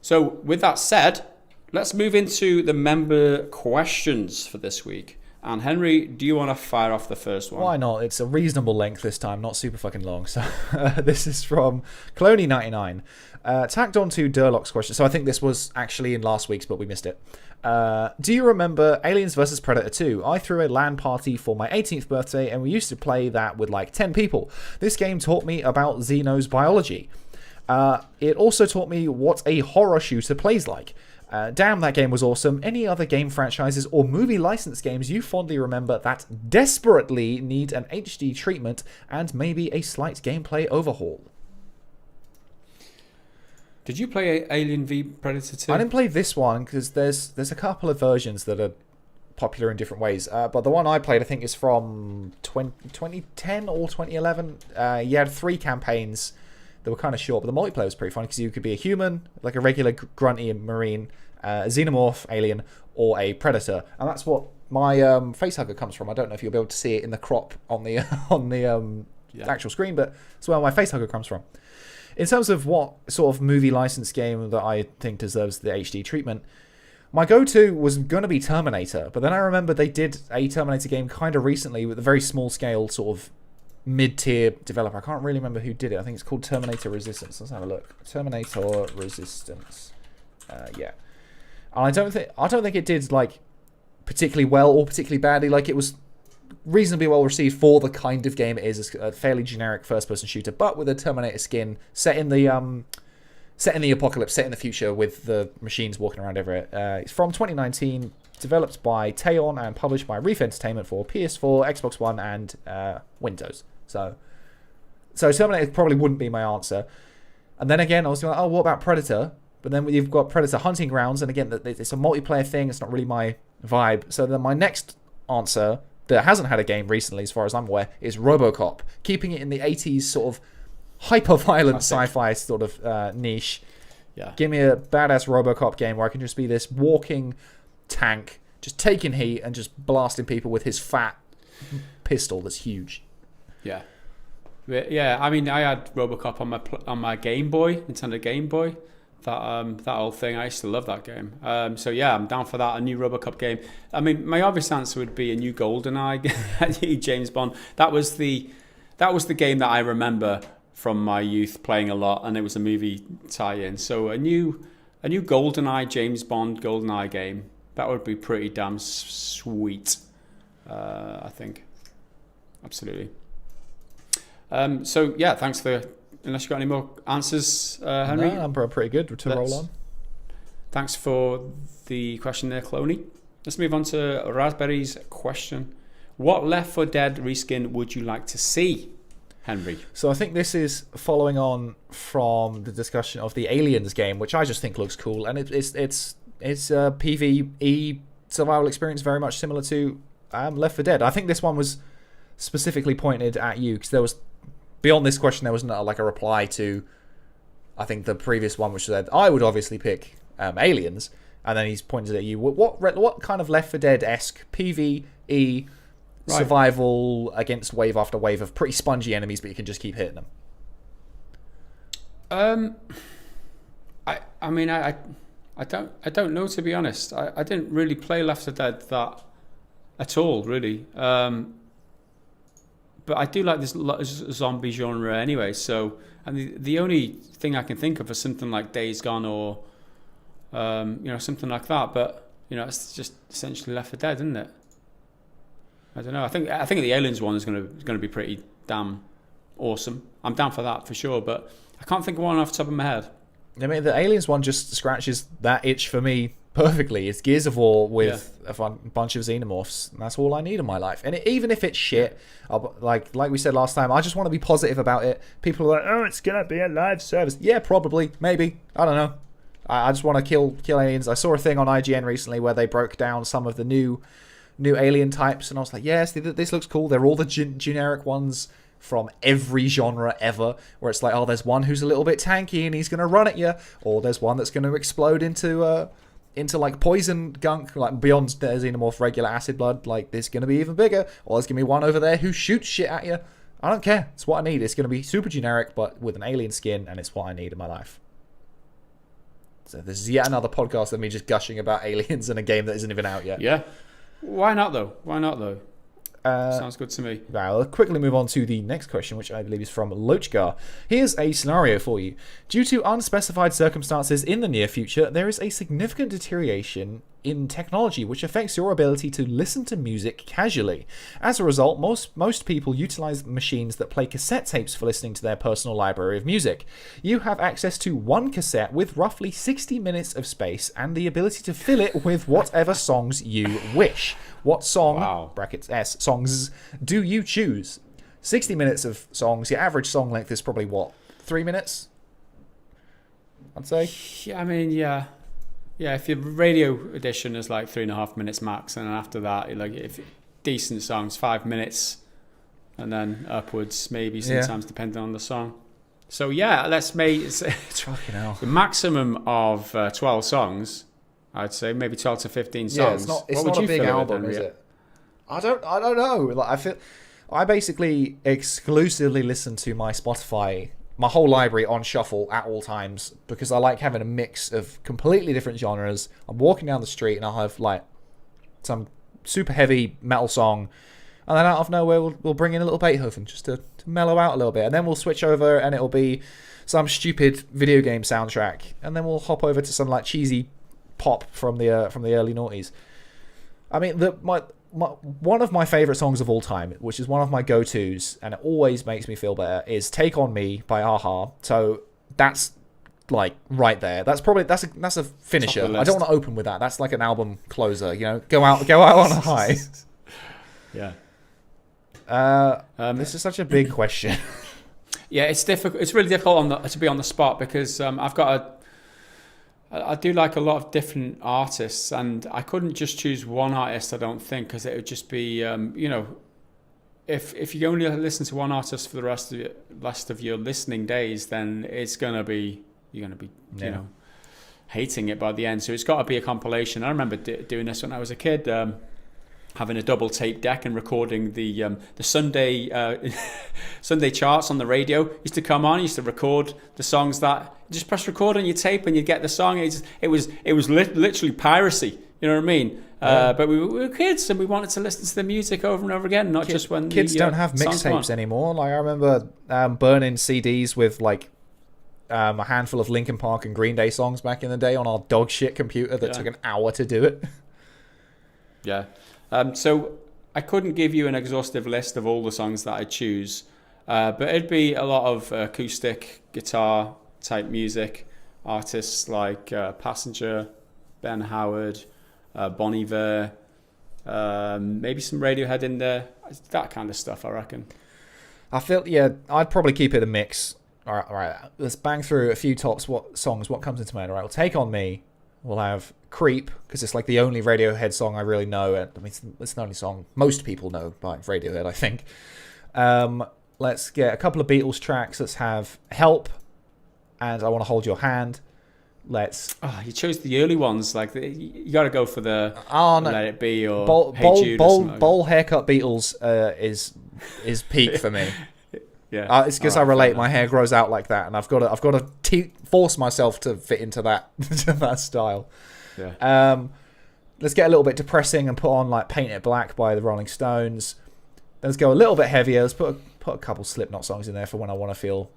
So with that said, let's move into the member questions for this week. And Henry, do you want to fire off the first one? Why not? It's a reasonable length this time, not super fucking long. So this is from Cloney99. Tacked on to Durlock's question. So I think this was actually in last week's, but we missed it. Do you remember Aliens vs Predator 2? I threw a LAN party for my 18th birthday, and we used to play that with like 10 people. This game taught me about Xeno's biology. It also taught me what a horror shooter plays like. Damn, that game was awesome. Any other game franchises or movie license games you fondly remember that desperately need an HD treatment and maybe a slight gameplay overhaul? Did you play Alien v Predator 2? I didn't play this one because there's a couple of versions that are popular in different ways. But the one I played, I think, is from 2010 or 2011. You had 3 campaigns. They were kind of short, but the multiplayer was pretty fun because you could be a human, like a regular grunty marine, a xenomorph alien, or a predator, and that's what my facehugger comes from. I don't know if you'll be able to see it in the crop on the actual screen, but that's where my facehugger comes from. In terms of what sort of movie license game that I think deserves the HD treatment, my go-to was going to be Terminator, but then I remember they did a Terminator game kind of recently with a very small scale sort of mid-tier developer. I can't really remember who did it. I think it's called Terminator Resistance. Let's have a look. Terminator Resistance. Yeah. And I don't think it did like particularly well or particularly badly. Like, it was reasonably well received for the kind of game it is. It's a fairly generic first-person shooter, but with a Terminator skin set in the apocalypse, set in the future with the machines walking around over it. It's from 2019. Developed by Teon and published by Reef Entertainment for PS4, Xbox One, and Windows. So Terminator probably wouldn't be my answer. And then again, I was like, oh, what about Predator? But then you've got Predator Hunting Grounds, and again, it's a multiplayer thing. It's not really my vibe. So then my next answer, that hasn't had a game recently, as far as I'm aware, is RoboCop. Keeping it in the 80s sort of hyper-violent sci-fi sort of niche. Yeah. Give me a badass RoboCop game where I can just be this walking tank, just taking heat and just blasting people with his fat pistol that's huge. Yeah. I mean, I had RoboCop on my Game Boy, Nintendo Game Boy. That old thing. I used to love that game. So yeah, I'm down for that. A new RoboCop game. I mean, my obvious answer would be a new GoldenEye, James Bond. That was the game that I remember from my youth playing a lot, and it was a movie tie-in. So a new GoldenEye, James Bond GoldenEye game. That would be pretty damn sweet, I think. Absolutely. So yeah, thanks for unless you've got any more answers, Henry. No, I'm pretty good to roll on. Thanks for the question there, Cloney. Let's move on to Raspberry's question. What Left 4 Dead reskin would you like to see, Henry? So I think this is following on from the discussion of the Aliens game, which I just think looks cool, and it's a PvE survival experience very much similar to Left 4 Dead. I think this one was specifically pointed at you because there was, beyond this question, there was not like a reply to, I think, the previous one, which said I would obviously pick Aliens, and then he's pointed at you. What kind of Left 4 Dead-esque PvE survival against wave after wave of pretty spongy enemies, but you can just keep hitting them? I mean, I don't know, to be honest. I didn't really play Left 4 Dead that at all, really. But I do like this zombie genre anyway. So, and the only thing I can think of is something like Days Gone or something like that. But it's just essentially Left 4 Dead, isn't it? I don't know. I think the Aliens one is going to be pretty damn awesome. I'm down for that for sure, but I can't think of one off the top of my head. I mean, the Aliens one just scratches that itch for me perfectly. It's Gears of War with a bunch of xenomorphs. And that's all I need in my life. And even if it's shit, like we said last time, I just want to be positive about it. People are like, oh, it's going to be a live service. Yeah, probably. Maybe. I don't know. I just want to kill aliens. I saw a thing on IGN recently where they broke down some of the new alien types, and I was like, yes, this looks cool. They're all the generic ones from every genre ever, where it's like, oh, there's one who's a little bit tanky and he's going to run at you, or there's one that's going to explode into like poison gunk, like beyond the xenomorph regular acid blood. Like, there's going to be even bigger, or there's going to be one over there who shoots shit at you. I don't care. It's what I need. It's going to be super generic, but with an alien skin, and it's what I need in my life. So this is yet another podcast of me just gushing about aliens in a game that isn't even out yet. Yeah. Why not though? Sounds good to me. Right, I'll quickly move on to the next question, which I believe is from Lochgar. Here's a scenario for you. Due to unspecified circumstances in the near future, there is a significant deterioration in technology which affects your ability to listen to music casually. As a result, most people utilize machines that play cassette tapes for listening to their personal library of music. You have access to one cassette with roughly 60 minutes of space and the ability to fill it with whatever songs you wish. What song, brackets S, songs, do you choose? 60 minutes of songs. Your average song length is probably, 3 minutes? I'd say. Yeah, I mean, yeah. Yeah, if your radio edition is like 3.5 minutes max, and then after that, like, if decent songs, 5 minutes, and then upwards, maybe sometimes depending on the song. So yeah, let's make fucking hell. The maximum of 12 songs. I'd say maybe 12 to 15 songs. Yeah, it's not a big album, is it? I don't know. Like, I basically exclusively listen to my Spotify, my whole library on shuffle at all times, because I like having a mix of completely different genres. I'm walking down the street and I'll have like some super heavy metal song, and then out of nowhere we'll bring in a little Beethoven just to mellow out a little bit, and then we'll switch over and it'll be some stupid video game soundtrack, and then we'll hop over to some like cheesy pop from the early noughties. I mean, one of my favorite songs of all time, which is one of my go-tos, and it always makes me feel better, is "Take on Me" by a-ha. So that's like right there. That's a finisher. I don't want to open with that. That's like an album closer. Go out on a high. Yeah. This is such a big question. Yeah, it's difficult. It's really difficult to be on the spot, because I do like a lot of different artists, and I couldn't just choose one artist, I don't think, because it would just be, if you only listen to one artist for the rest of your listening days, then you're gonna be hating it by the end. So it's got to be a compilation. I remember doing this when I was a kid. Having a double tape deck and recording the Sunday Sunday charts on the radio. Used to come on, used to record the songs that just press record on your tape and you get the song. It was literally piracy. You know what I mean? Yeah. But we were kids and we wanted to listen to the music over and over again, not just when kids don't have mixtapes anymore. Like, I remember burning CDs with like a handful of Linkin Park and Green Day songs back in the day on our dog shit computer that took an hour to do it. Yeah. So I couldn't give you an exhaustive list of all the songs that I choose. But it'd be a lot of acoustic guitar type music. Artists like Passenger, Ben Howard, Bon Iver, maybe some Radiohead in there. That kind of stuff, I reckon. I feel, I'd probably keep it a mix. All right. Let's bang through a few tops. What comes into mind? All right, we'll Take On Me. We'll have Creep, because it's like the only Radiohead song I really know. I mean, it's the only song most people know by Radiohead, I think. Let's get a couple of Beatles tracks. Let's have Help and I Want to Hold Your Hand. You chose the early ones. Like you got to go for the Let It Be or Hey Jude or something. Bowl haircut Beatles is peak for me. Yeah, it's because I relate. My hair grows out like that, and I've got to force myself to fit into that style. Yeah. Let's get a little bit depressing and put on like Paint It Black by the Rolling Stones. Let's go a little bit heavier. Let's put a couple Slipknot songs in there for when I want to feel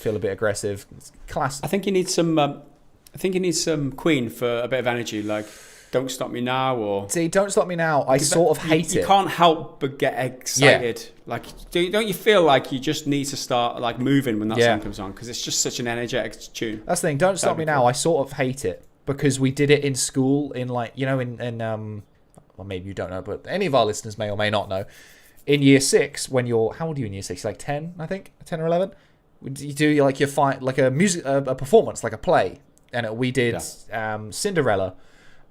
a bit aggressive. It's classic. I think you need some Queen for a bit of energy, like Don't Stop Me Now or... See, Don't Stop Me Now, I sort of hate it. You can't help but get excited. Yeah. Like, don't you feel like you just need to start like moving when that song comes on? Because it's just such an energetic tune. That's the thing. Don't Stop Me Now, I sort of hate it because we did it in school in like, you know, well, maybe you don't know, but any of our listeners may or may not know. In year 6, when you're... How old are you in year 6? Like 10, I think? 10 or 11? You do like a performance, like a play. And we did Cinderella,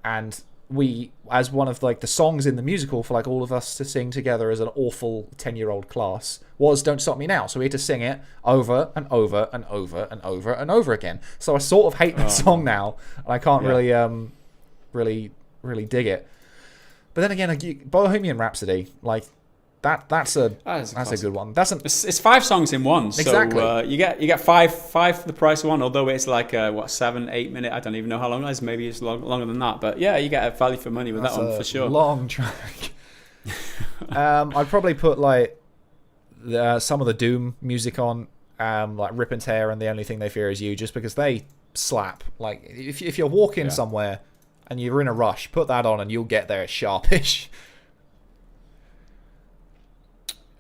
and we, as one of like the songs in the musical for like all of us to sing together as an awful 10-year-old class was Don't Stop Me Now. So we had to sing it over and over and over and over and over again. So I sort of hate that song now, and I can't really dig it. But then again, like, Bohemian Rhapsody, like that's a good one. It's 5 songs in one. So exactly. You get five for the price of one. Although it's like 7-8 minute. I don't even know how long it is. Maybe it's longer than that. But yeah, you get a value for money with that one for sure. Long track. I'd probably put like some of the Doom music on, like Rip and Tear and The Only Thing They Fear Is You, just because they slap. Like if you're walking somewhere and you're in a rush, put that on and you'll get there sharpish.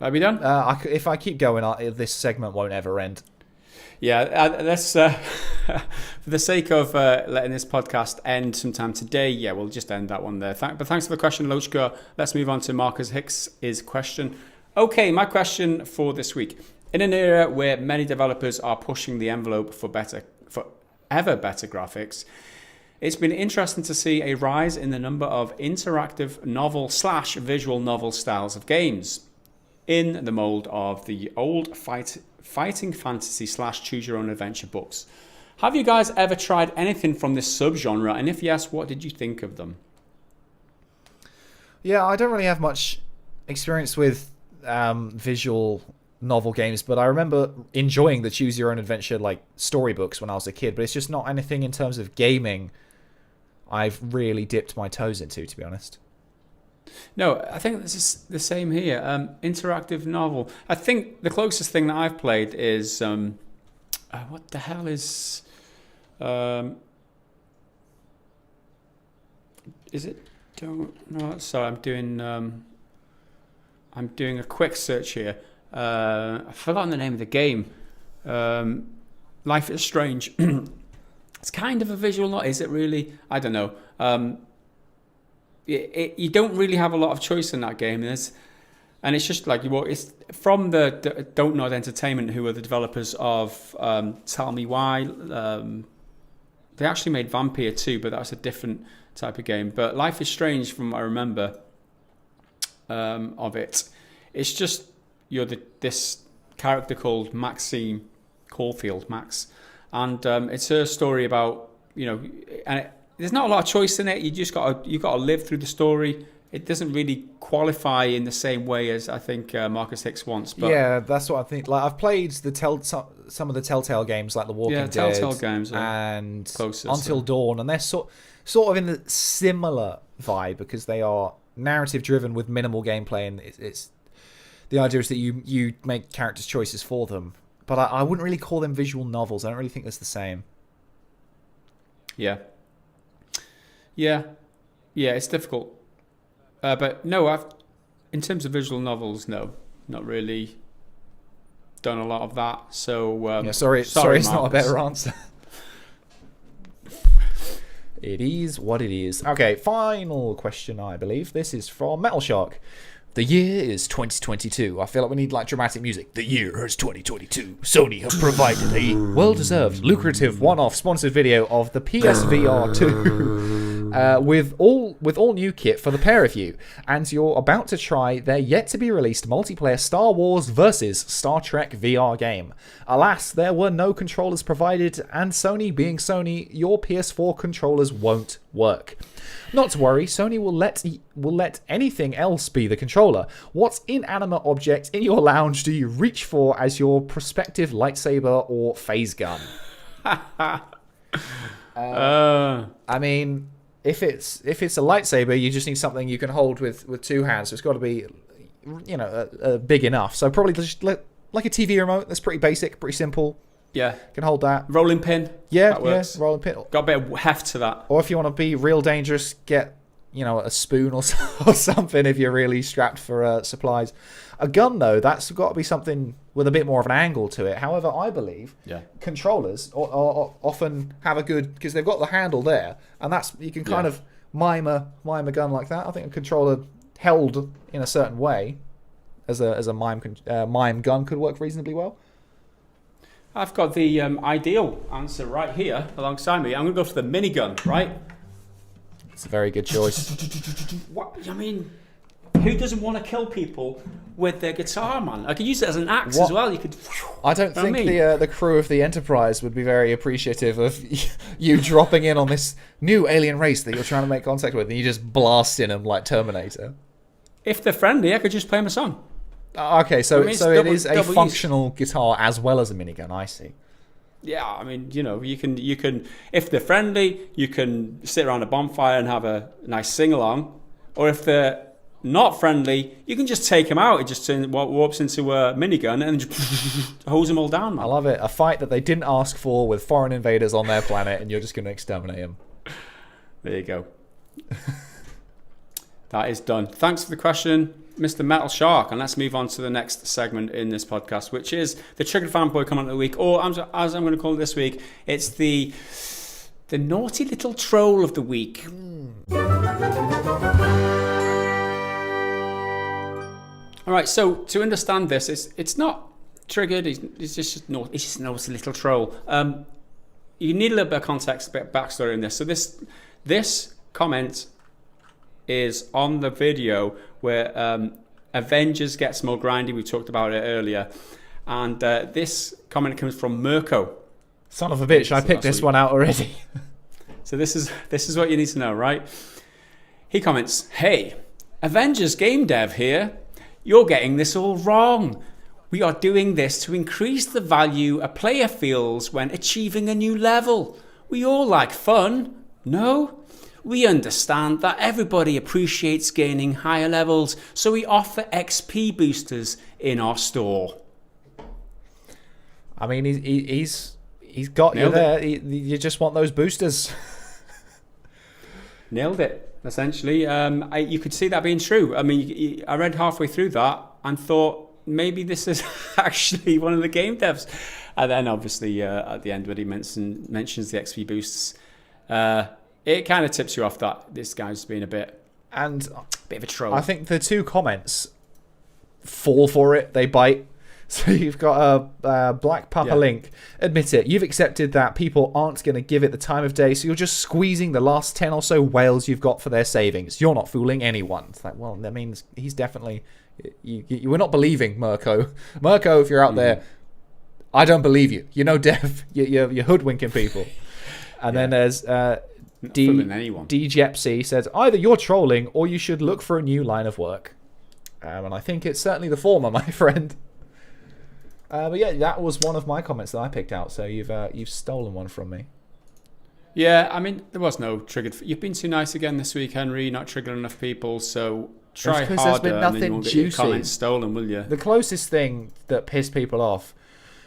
Are we done? If I keep going, this segment won't ever end. Yeah, let's for the sake of letting this podcast end sometime today, we'll just end that one there. But thanks for the question, Lochka. Let's move on to Marcus Hicks' question. Okay, my question for this week. In an era where many developers are pushing the envelope for ever better graphics, it's been interesting to see a rise in the number of interactive novel/visual novel styles of games, in the mold of the old fighting fantasy / choose your own adventure books. Have you guys ever tried anything from this subgenre? And if yes, what did you think of them? Yeah, I don't really have much experience with visual novel games, but I remember enjoying the choose your own adventure like storybooks when I was a kid, but it's just not anything in terms of gaming I've really dipped my toes into, to be honest. No, I think this is the same here. Interactive novel. I think the closest thing that I've played is what the hell is it? Don't know. Sorry, I'm doing a quick search here. I've forgotten the name of the game. Life is Strange. It's kind of a visual novel. Is it really? I don't know. You don't really have a lot of choice in that game. And it's just like it's from the Don't Nod Entertainment, who are the developers of Tell Me Why. They actually made Vampire 2, but that's a different type of game. But Life is Strange, from what I remember of it, it's just you're this character called Maxine Caulfield, Max, and it's her story about there's not a lot of choice in it. You got to live through the story. It doesn't really qualify in the same way as I think Marcus Hicks wants. But yeah, that's what I think. Like I've played some of the Telltale games, like The Walking Dead, Telltale games, and closest, Until Dawn, and they're sort of in the similar vibe because they are narrative driven with minimal gameplay, and it's the idea is that you make characters' choices for them. But I wouldn't really call them visual novels. I don't really think that's the same. Yeah, it's difficult. But no, in terms of visual novels, no, not really. done a lot of that. So sorry, it's Marcus. not a better answer. It is what it is. Okay, final question, I believe. This is from Metal Shark. The year is 2022. I feel like we need like dramatic music. The year is 2022. Sony have provided a well-deserved, lucrative, one-off sponsored video of the PSVR 2 with all new kit for the pair of you, and you're about to try their yet-to-be-released multiplayer Star Wars vs. Star Trek VR game. Alas, there were no controllers provided, and Sony being Sony, your PS4 controllers won't work. Not to worry, Sony will let anything else be the controller. What inanimate object in your lounge do you reach for as your prospective lightsaber or phase gun? I mean, if it's a lightsaber, you just need something you can hold with two hands. So it's got to be, big enough. So probably just like a TV remote. That's pretty basic, pretty simple. Yeah. Can hold that. Rolling pin. Yeah, rolling pin. Got a bit of heft to that. Or if you want to be real dangerous, get, a spoon or something if you're really strapped for supplies. A gun, though, that's got to be something with a bit more of an angle to it. However, I believe controllers often have a good, because they've got the handle there, and that's, you can kind of mime a gun like that. I think a controller held in a certain way as a mime gun could work reasonably well. I've got the ideal answer right here alongside me. I'm going to go for the minigun, right? It's a very good choice. What? I mean, who doesn't want to kill people with their guitar, man? I could use it as an axe as well. You could. I don't think the crew of the Enterprise would be very appreciative of you dropping in on this new alien race that you're trying to make contact with, and you just blasting them like Terminator. If they're friendly, I could just play them a song. Okay, so it is a functional guitar as well as a minigun. I see. Yeah, I mean, you can if they're friendly, you can sit around a bonfire and have a nice sing along, or if they're not friendly, you can just take them out. It just warps into a minigun and just hose them all down, man. I love it. A fight that they didn't ask for with foreign invaders on their planet, and you're just going to exterminate them. There you go. That is done. Thanks for the question, Mr. Metal Shark, and let's move on to the next segment in this podcast, which is the Triggered Fanboy comment of the week, or as I'm going to call it this week, it's the naughty little troll of the week. All right, so to understand this, it's not triggered. It's just naughty. It's just a naughty little troll. You need a little bit of context, a bit of backstory in this. So this comment is on the video where Avengers gets more grindy. We talked about it earlier. And this comment comes from Mirko. Son of a bitch, I picked this one out already. So this is what you need to know, right? He comments, "Hey, Avengers game dev here. You're getting this all wrong. We are doing this to increase the value a player feels when achieving a new level. We all like fun, no? We understand that everybody appreciates gaining higher levels, so we offer XP boosters in our store." I mean, he's got you there. You just want those boosters. Nailed it, essentially. You could see that being true. I mean, I read halfway through that and thought, maybe this is actually one of the game devs. And then, obviously, at the end, when he mentions the XP boosts, it kind of tips you off that this guy's been a bit of a troll. I think the two comments fall for it. They bite. So you've got a Black Papa Link. Admit it. You've accepted that people aren't going to give it the time of day, so you're just squeezing the last 10 or so whales you've got for their savings. You're not fooling anyone. It's like, well, that means he's definitely... You were not believing Mirko. Mirko, if you're out there, I don't believe you. You're no dev. You're hoodwinking people. And then there's... DJepsy says, either you're trolling or you should look for a new line of work. And I think it's certainly the former, my friend. But yeah, that was one of my comments that I picked out. So you've stolen one from me. Yeah, I mean, there was no triggered. You've been too nice again this week, Henry. Not triggered enough people. So try harder, there's been nothing and then you won't get juicy. Your comments stolen, will you? The closest thing that pissed people off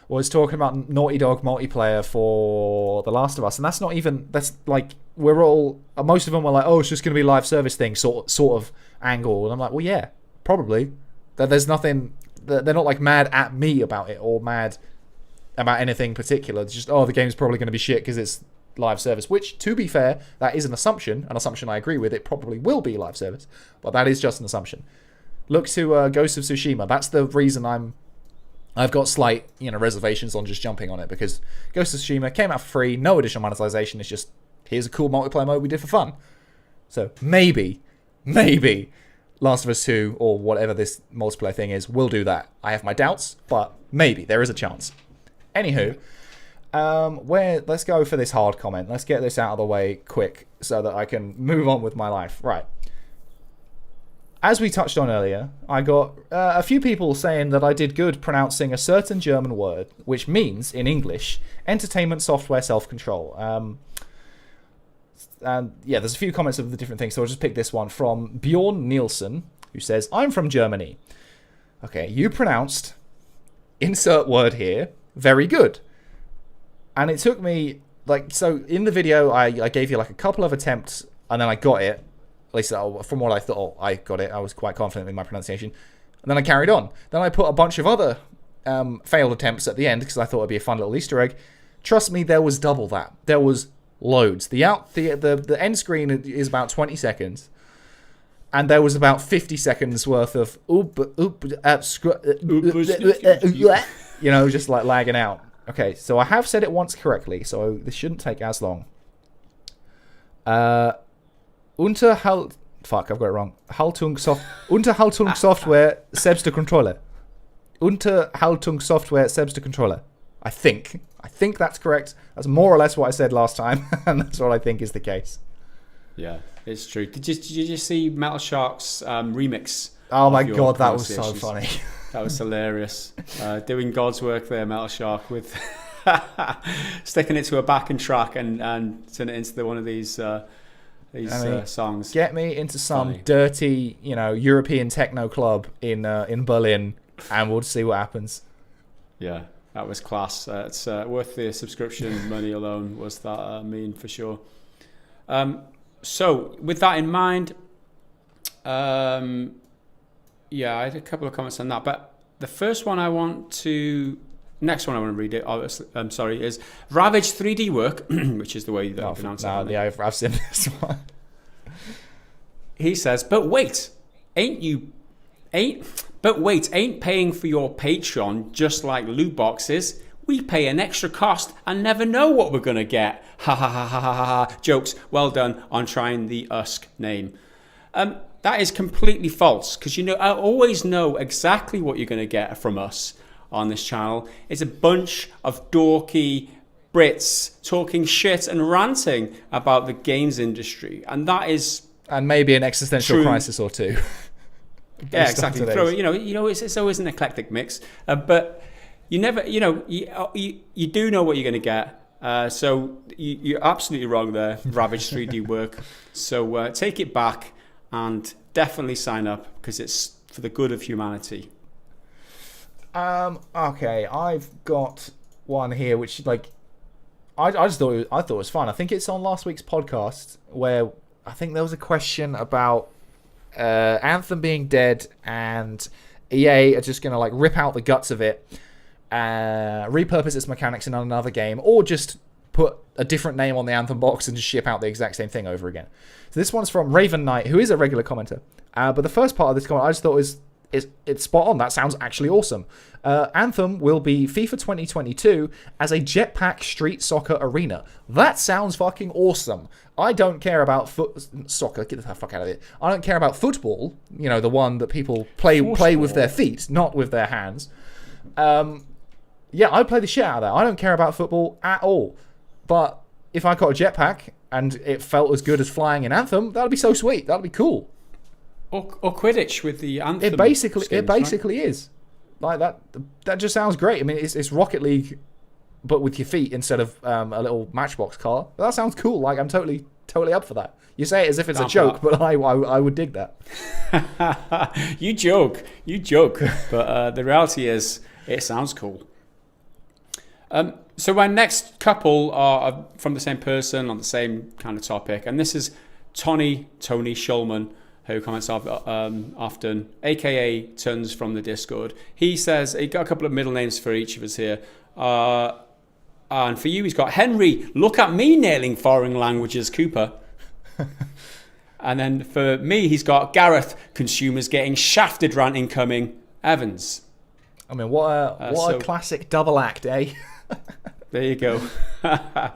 was talking about Naughty Dog multiplayer for The Last of Us, and that's not even. That's like we're all. Most of them were like, "Oh, it's just going to be a live service thing," sort of angle, and I'm like, "Well, yeah, probably." There's nothing they're not like mad at me about it or mad about anything particular. It's just, the game's probably going to be shit because it's live service, which, to be fair, that is an assumption I agree with. It probably will be live service, but that is just an assumption. Look to Ghost of Tsushima. That's the reason I've got slight, reservations on just jumping on it, because Ghost of Tsushima came out for free, no additional monetization. It's just, here's a cool multiplayer mode we did for fun. So maybe Last of Us 2 or whatever this multiplayer thing is will do that. I have my doubts, but maybe there is a chance. Anywho, let's go for this hard comment. Let's get this out of the way quick so that I can move on with my life. Right. As we touched on earlier, I got a few people saying that I did good pronouncing a certain German word, which means, in English, entertainment software self-control. And there's a few comments of the different things, so I'll just pick this one from Bjorn Nielsen, who says, I'm from Germany. Okay, you pronounced insert word here very good. And it took me, so in the video, I gave you a couple of attempts, and then I got it. At least from what I thought, I got it. I was quite confident in my pronunciation. And then I carried on. Then I put a bunch of other failed attempts at the end because I thought it'd be a fun little Easter egg. Trust me, there was double that. There was loads. The end screen is about 20 seconds. And there was about 50 seconds worth of just lagging out. Okay, so I have said it once correctly, so this shouldn't take as long. Fuck, I've got it wrong. Unterhaltungssoftware Selbstkontrolle. Unterhaltungssoftware Selbstkontrolle. I think that's correct. That's more or less what I said last time, and that's what I think is the case. Yeah, it's true. Did you see Metal Shark's remix? Oh my god, that was so funny. That was hilarious. Doing God's work there, Metal Shark, with sticking it to a backing track and turning it into one of these songs. Get me into some dirty, European techno club in Berlin, and we'll see what happens. Yeah, that was class. It's worth the subscription money alone. Was that mean for sure? So with that in mind, I had a couple of comments on that, but the next one I want to read it, obviously, is Ravage 3D Work, which is the way that I pronounce it. Yeah, I've seen this one. He says, but wait, ain't paying for your Patreon just like loot boxes? We pay an extra cost and never know what we're going to get. Ha ha ha ha ha ha. Jokes, well done on trying the USK name. That is completely false, because I always know exactly what you're going to get from us on this channel. It's a bunch of dorky Brits talking shit and ranting about the games industry, and that is maybe an existential crisis or two. Yeah, exactly. Throw it. It's always an eclectic mix, but you never, you do know what you're going to get. So you're absolutely wrong there, Ravage 3D Work. So take it back and definitely sign up, because it's for the good of humanity. Okay, I've got one here which I just thought it was fun. I think it's on last week's podcast where I think there was a question about Anthem being dead and EA are just going to rip out the guts of it, repurpose its mechanics in another game, or just put a different name on the Anthem box and just ship out the exact same thing over again. So this one's from Raven Knight, who is a regular commenter. But the first part of this comment I just thought it's spot on. That sounds actually awesome. Anthem will be FIFA 2022 as a jetpack street soccer arena. That sounds fucking awesome. I don't care about soccer. Get the fuck out of it. I don't care about football. The one that people play with their feet, not with their hands. I'd play the shit out of that. I don't care about football at all. But if I got a jetpack and it felt as good as flying in Anthem, that'd be so sweet. That'd be cool. Or Quidditch with the Anthem. It basically is. Like that just sounds great. I mean, it's Rocket League, but with your feet instead of a little Matchbox car. But that sounds cool. I'm totally up for that. You say it as if it's a joke, but I would dig that. You joke, but the reality is it sounds cool. So my next couple are from the same person on the same kind of topic, and this is Tony Shulman. who comments often, aka Tons from the Discord. He says he got a couple of middle names for each of us here. And for you, he's got Henry. Look at me nailing foreign languages, Cooper. And then for me, he's got Gareth. Consumers getting shafted, rant incoming, Evans. I mean, what a classic double act, eh? There you go. There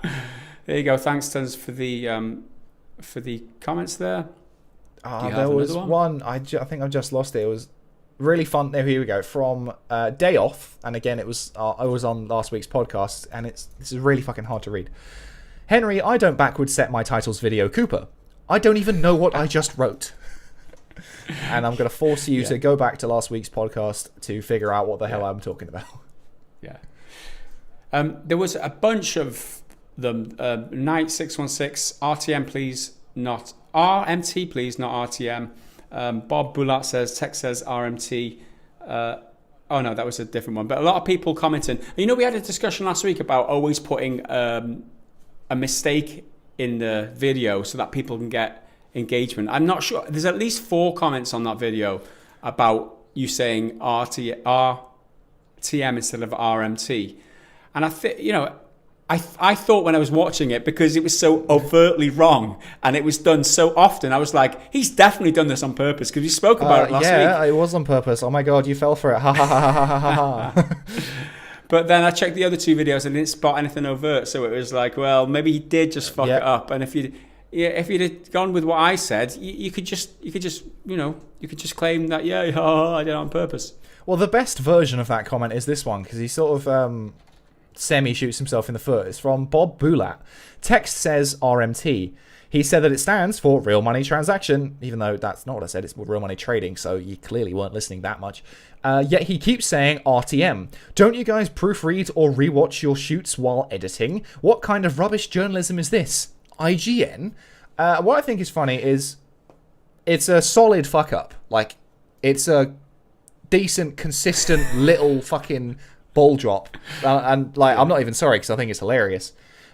you go. Thanks, Tons, for the comments there. There was one. I think I've just lost it. It was really fun. There, here we go. From Day Off, and again, it was I was on last week's podcast, and this is really fucking hard to read. Henry, I don't backwards set my titles video, Cooper. I don't even know what I just wrote. And I'm going to force you to go back to last week's podcast to figure out what the hell I'm talking about. Yeah. There was a bunch of them. Knight 616, RTM please, not RMT please, not RTM. Bob Bulat says, text says RMT. Oh no, that was a different one. But a lot of people commenting. We had a discussion last week about always putting a mistake in the video so that people can get engagement. I'm not sure. There's at least 4 comments on that video about you saying RTM instead of RMT. And I thought when I was watching it, because it was so overtly wrong and it was done so often, I was like, he's definitely done this on purpose, because we spoke about it last week. Yeah, it was on purpose. Oh my God, you fell for it. Ha ha ha ha ha ha. But then I checked the other 2 videos and didn't spot anything overt, so it was like, well, maybe he did just fuck it up. And if you'd have gone with what I said, you could just claim that I did it on purpose. Well, the best version of that comment is this one, because he sort of semi-shoots himself in the foot. It's from Bob Bulat. Text says RMT. He said that it stands for real money transaction, even though that's not what I said. It's real money trading, so you clearly weren't listening that much. Yet he keeps saying RTM. Don't you guys proofread or rewatch your shoots while editing? What kind of rubbish journalism is this? IGN? What I think is funny is it's a solid fuck up. Like, it's a decent, consistent little fucking ball drop. I'm not even sorry, because I think it's hilarious.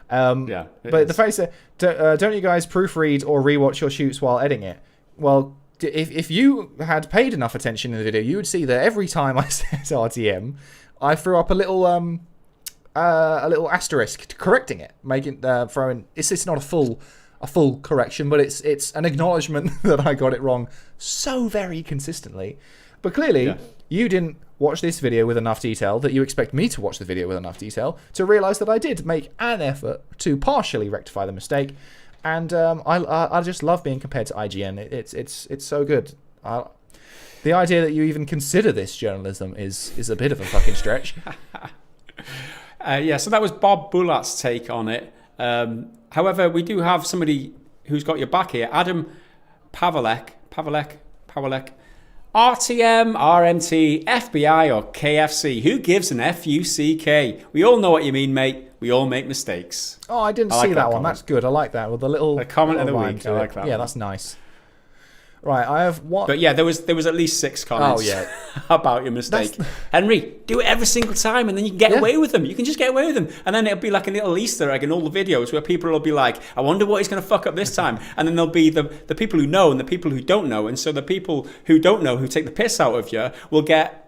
But the fact is, don't you guys proofread or rewatch your shoots while editing it? Well, if you had paid enough attention in the video, you would see that every time I said RTM, I threw up a little asterisk correcting it, throwing. It's not a full correction, but it's an acknowledgement that I got it wrong so very consistently. But clearly, you didn't watch this video with enough detail that you expect me to watch the video with enough detail to realise that I did make an effort to partially rectify the mistake. And I just love being compared to IGN. It's so good. The idea that you even consider this journalism is a bit of a fucking stretch. So that was Bob Bulat's take on it. However, we do have somebody who's got your back here. Adam Pavelek. RTM, RMT, FBI, or KFC. Who gives an FUCK? We all know what you mean, mate. We all make mistakes. Oh, I didn't see that one. That's good. I like that. With the comment of the week. I like that. Yeah, that's nice. Right, I have one. But yeah, there was at least 6 comments about your mistake. Henry, do it every single time, and then you can get away with them. You can just get away with them, and then it'll be like a little Easter egg in all the videos where people will be like, "I wonder what he's going to fuck up this time," and then there'll be the people who know and the people who don't know, and so the people who don't know, who take the piss out of you, will get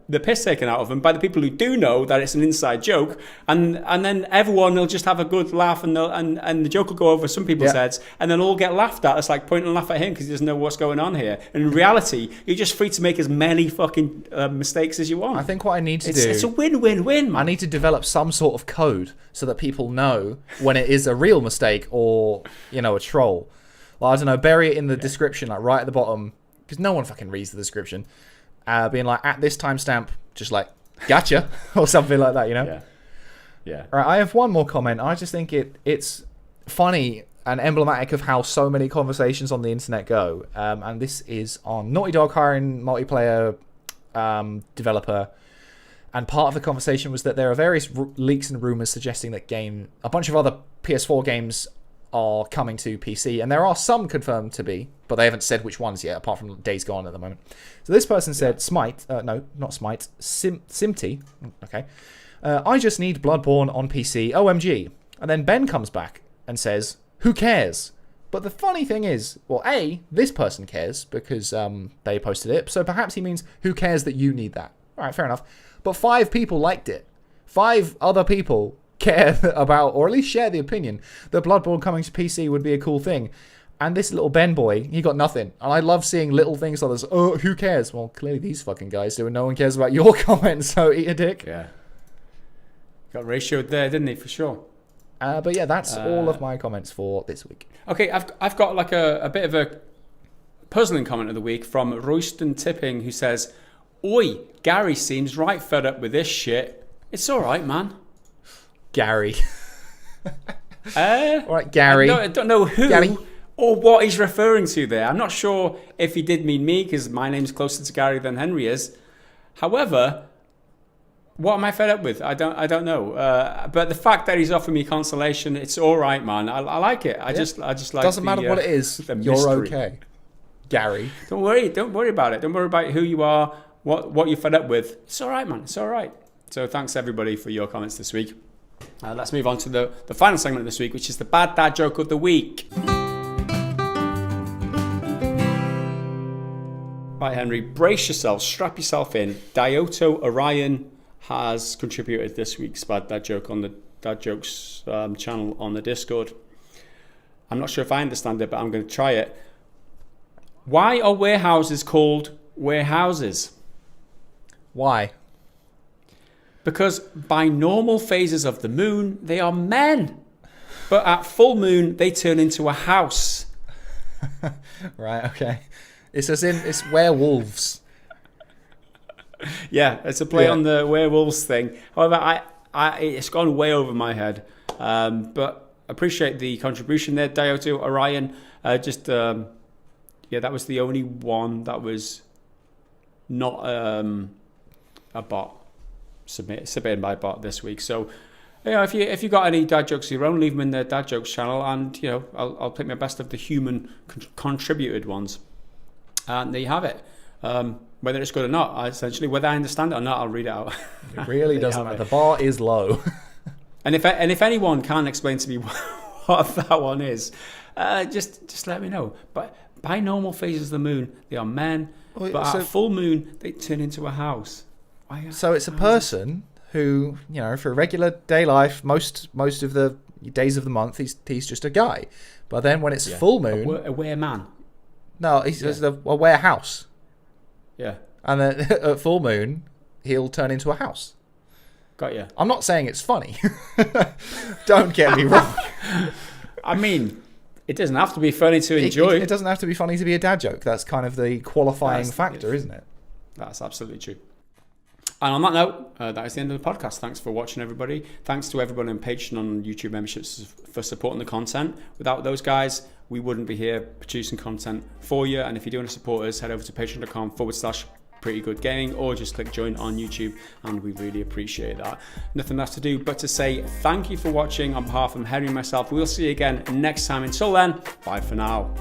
the piss taken out of them by the people who do know that it's an inside joke, and then everyone will just have a good laugh, and the joke will go over some people's heads, and then all get laughed at. It's like point and laugh at him because he doesn't know what's going on here. And in reality, you're just free to make as many fucking mistakes as you want. I think what I need to do... It's a win-win-win, man. I need to develop some sort of code so that people know when it is a real mistake or, a troll. Like, I don't know, bury it in the description, like right at the bottom, because no one fucking reads the description. Being like, at this timestamp, just like, gotcha, or something like that, Yeah. All right, I have one more comment. I just think it's funny and emblematic of how so many conversations on the internet go. And this is on Naughty Dog hiring multiplayer developer. And part of the conversation was that there are various leaks and rumors suggesting that a bunch of other PS4 games are coming to PC, and there are some confirmed to be, but they haven't said which ones yet, apart from Days Gone at the moment. So this person said, Simty, okay, I just need Bloodborne on PC, OMG. And then Ben comes back and says, who cares? But the funny thing is, well, A, this person cares because they posted it. So perhaps he means, who cares that you need that? All right, fair enough. But 5 people liked it. 5 other people care about, or at least share the opinion, that Bloodborne coming to PC would be a cool thing. And this little Ben boy, he got nothing. And I love seeing little things like this. Oh, who cares? Well, clearly these fucking guys do, and no one cares about your comments, so eat a dick. Yeah. Got ratioed there, didn't he, for sure? But yeah, that's all of my comments for this week. Okay, I've got like a bit of a puzzling comment of the week from Royston Tipping, who says, "Oi, Gary seems right fed up with this shit. It's all right, man." Gary. All right, Gary. I don't know who Gary. Or what he's referring to there. I'm not sure if he did mean me, because my name's closer to Gary than Henry is. However, what am I fed up with? I don't know. But the fact that he's offering me consolation, it's all right, man. I like it. I just like. Doesn't matter what it is. You're okay, Gary. Don't worry about it. Don't worry about who you are, what you're fed up with. It's all right, man. It's all right. So thanks everybody for your comments this week. Let's move on to the final segment of this week, which is the bad dad joke of the week. Right, Henry, brace yourself, strap yourself in. Dioto Orion has contributed this week's bad dad joke on the Dad Jokes channel on the Discord. I'm not sure if I understand it, but I'm going to try it. Why are warehouses called warehouses? Why? Because by normal phases of the moon, they are men. But at full moon, they turn into a house. Right, okay. It's as in, it's werewolves. Yeah, it's a play on the werewolves thing. However, it's gone way over my head. But appreciate the contribution there, Dioto Orion. That was the only one that was not a bot submitted by a bot this week. So, if you got any dad jokes of your own, leave them in the Dad Jokes channel, and I'll pick my best of the human contributed ones. And there you have it. Whether it's good or not, essentially, whether I understand it or not, I'll read it out. It really doesn't matter. The bar is low. And if anyone can explain to me what that one is, just let me know. But by normal phases of the moon, they are men. But at full moon, they turn into a house. So it's a person who, for a regular day life, most of the days of the month, he's just a guy. But then when it's full moon, a wereman. No, he's a warehouse. Yeah. And then at full moon, he'll turn into a house. Got you. I'm not saying it's funny. Don't get me wrong. I mean, it doesn't have to be funny to enjoy. It doesn't have to be funny to be a dad joke. That's kind of the qualifying factor, isn't it? That's absolutely true. And on that note, that is the end of the podcast. Thanks for watching, everybody. Thanks to everyone on Patreon and YouTube memberships for supporting the content. Without those guys, we wouldn't be here producing content for you. And if you do want to support us, head over to patreon.com/prettygoodgaming or just click join on YouTube, and we really appreciate that. Nothing else to do but to say thank you for watching on behalf of Henry and myself. We'll see you again next time. Until then, bye for now.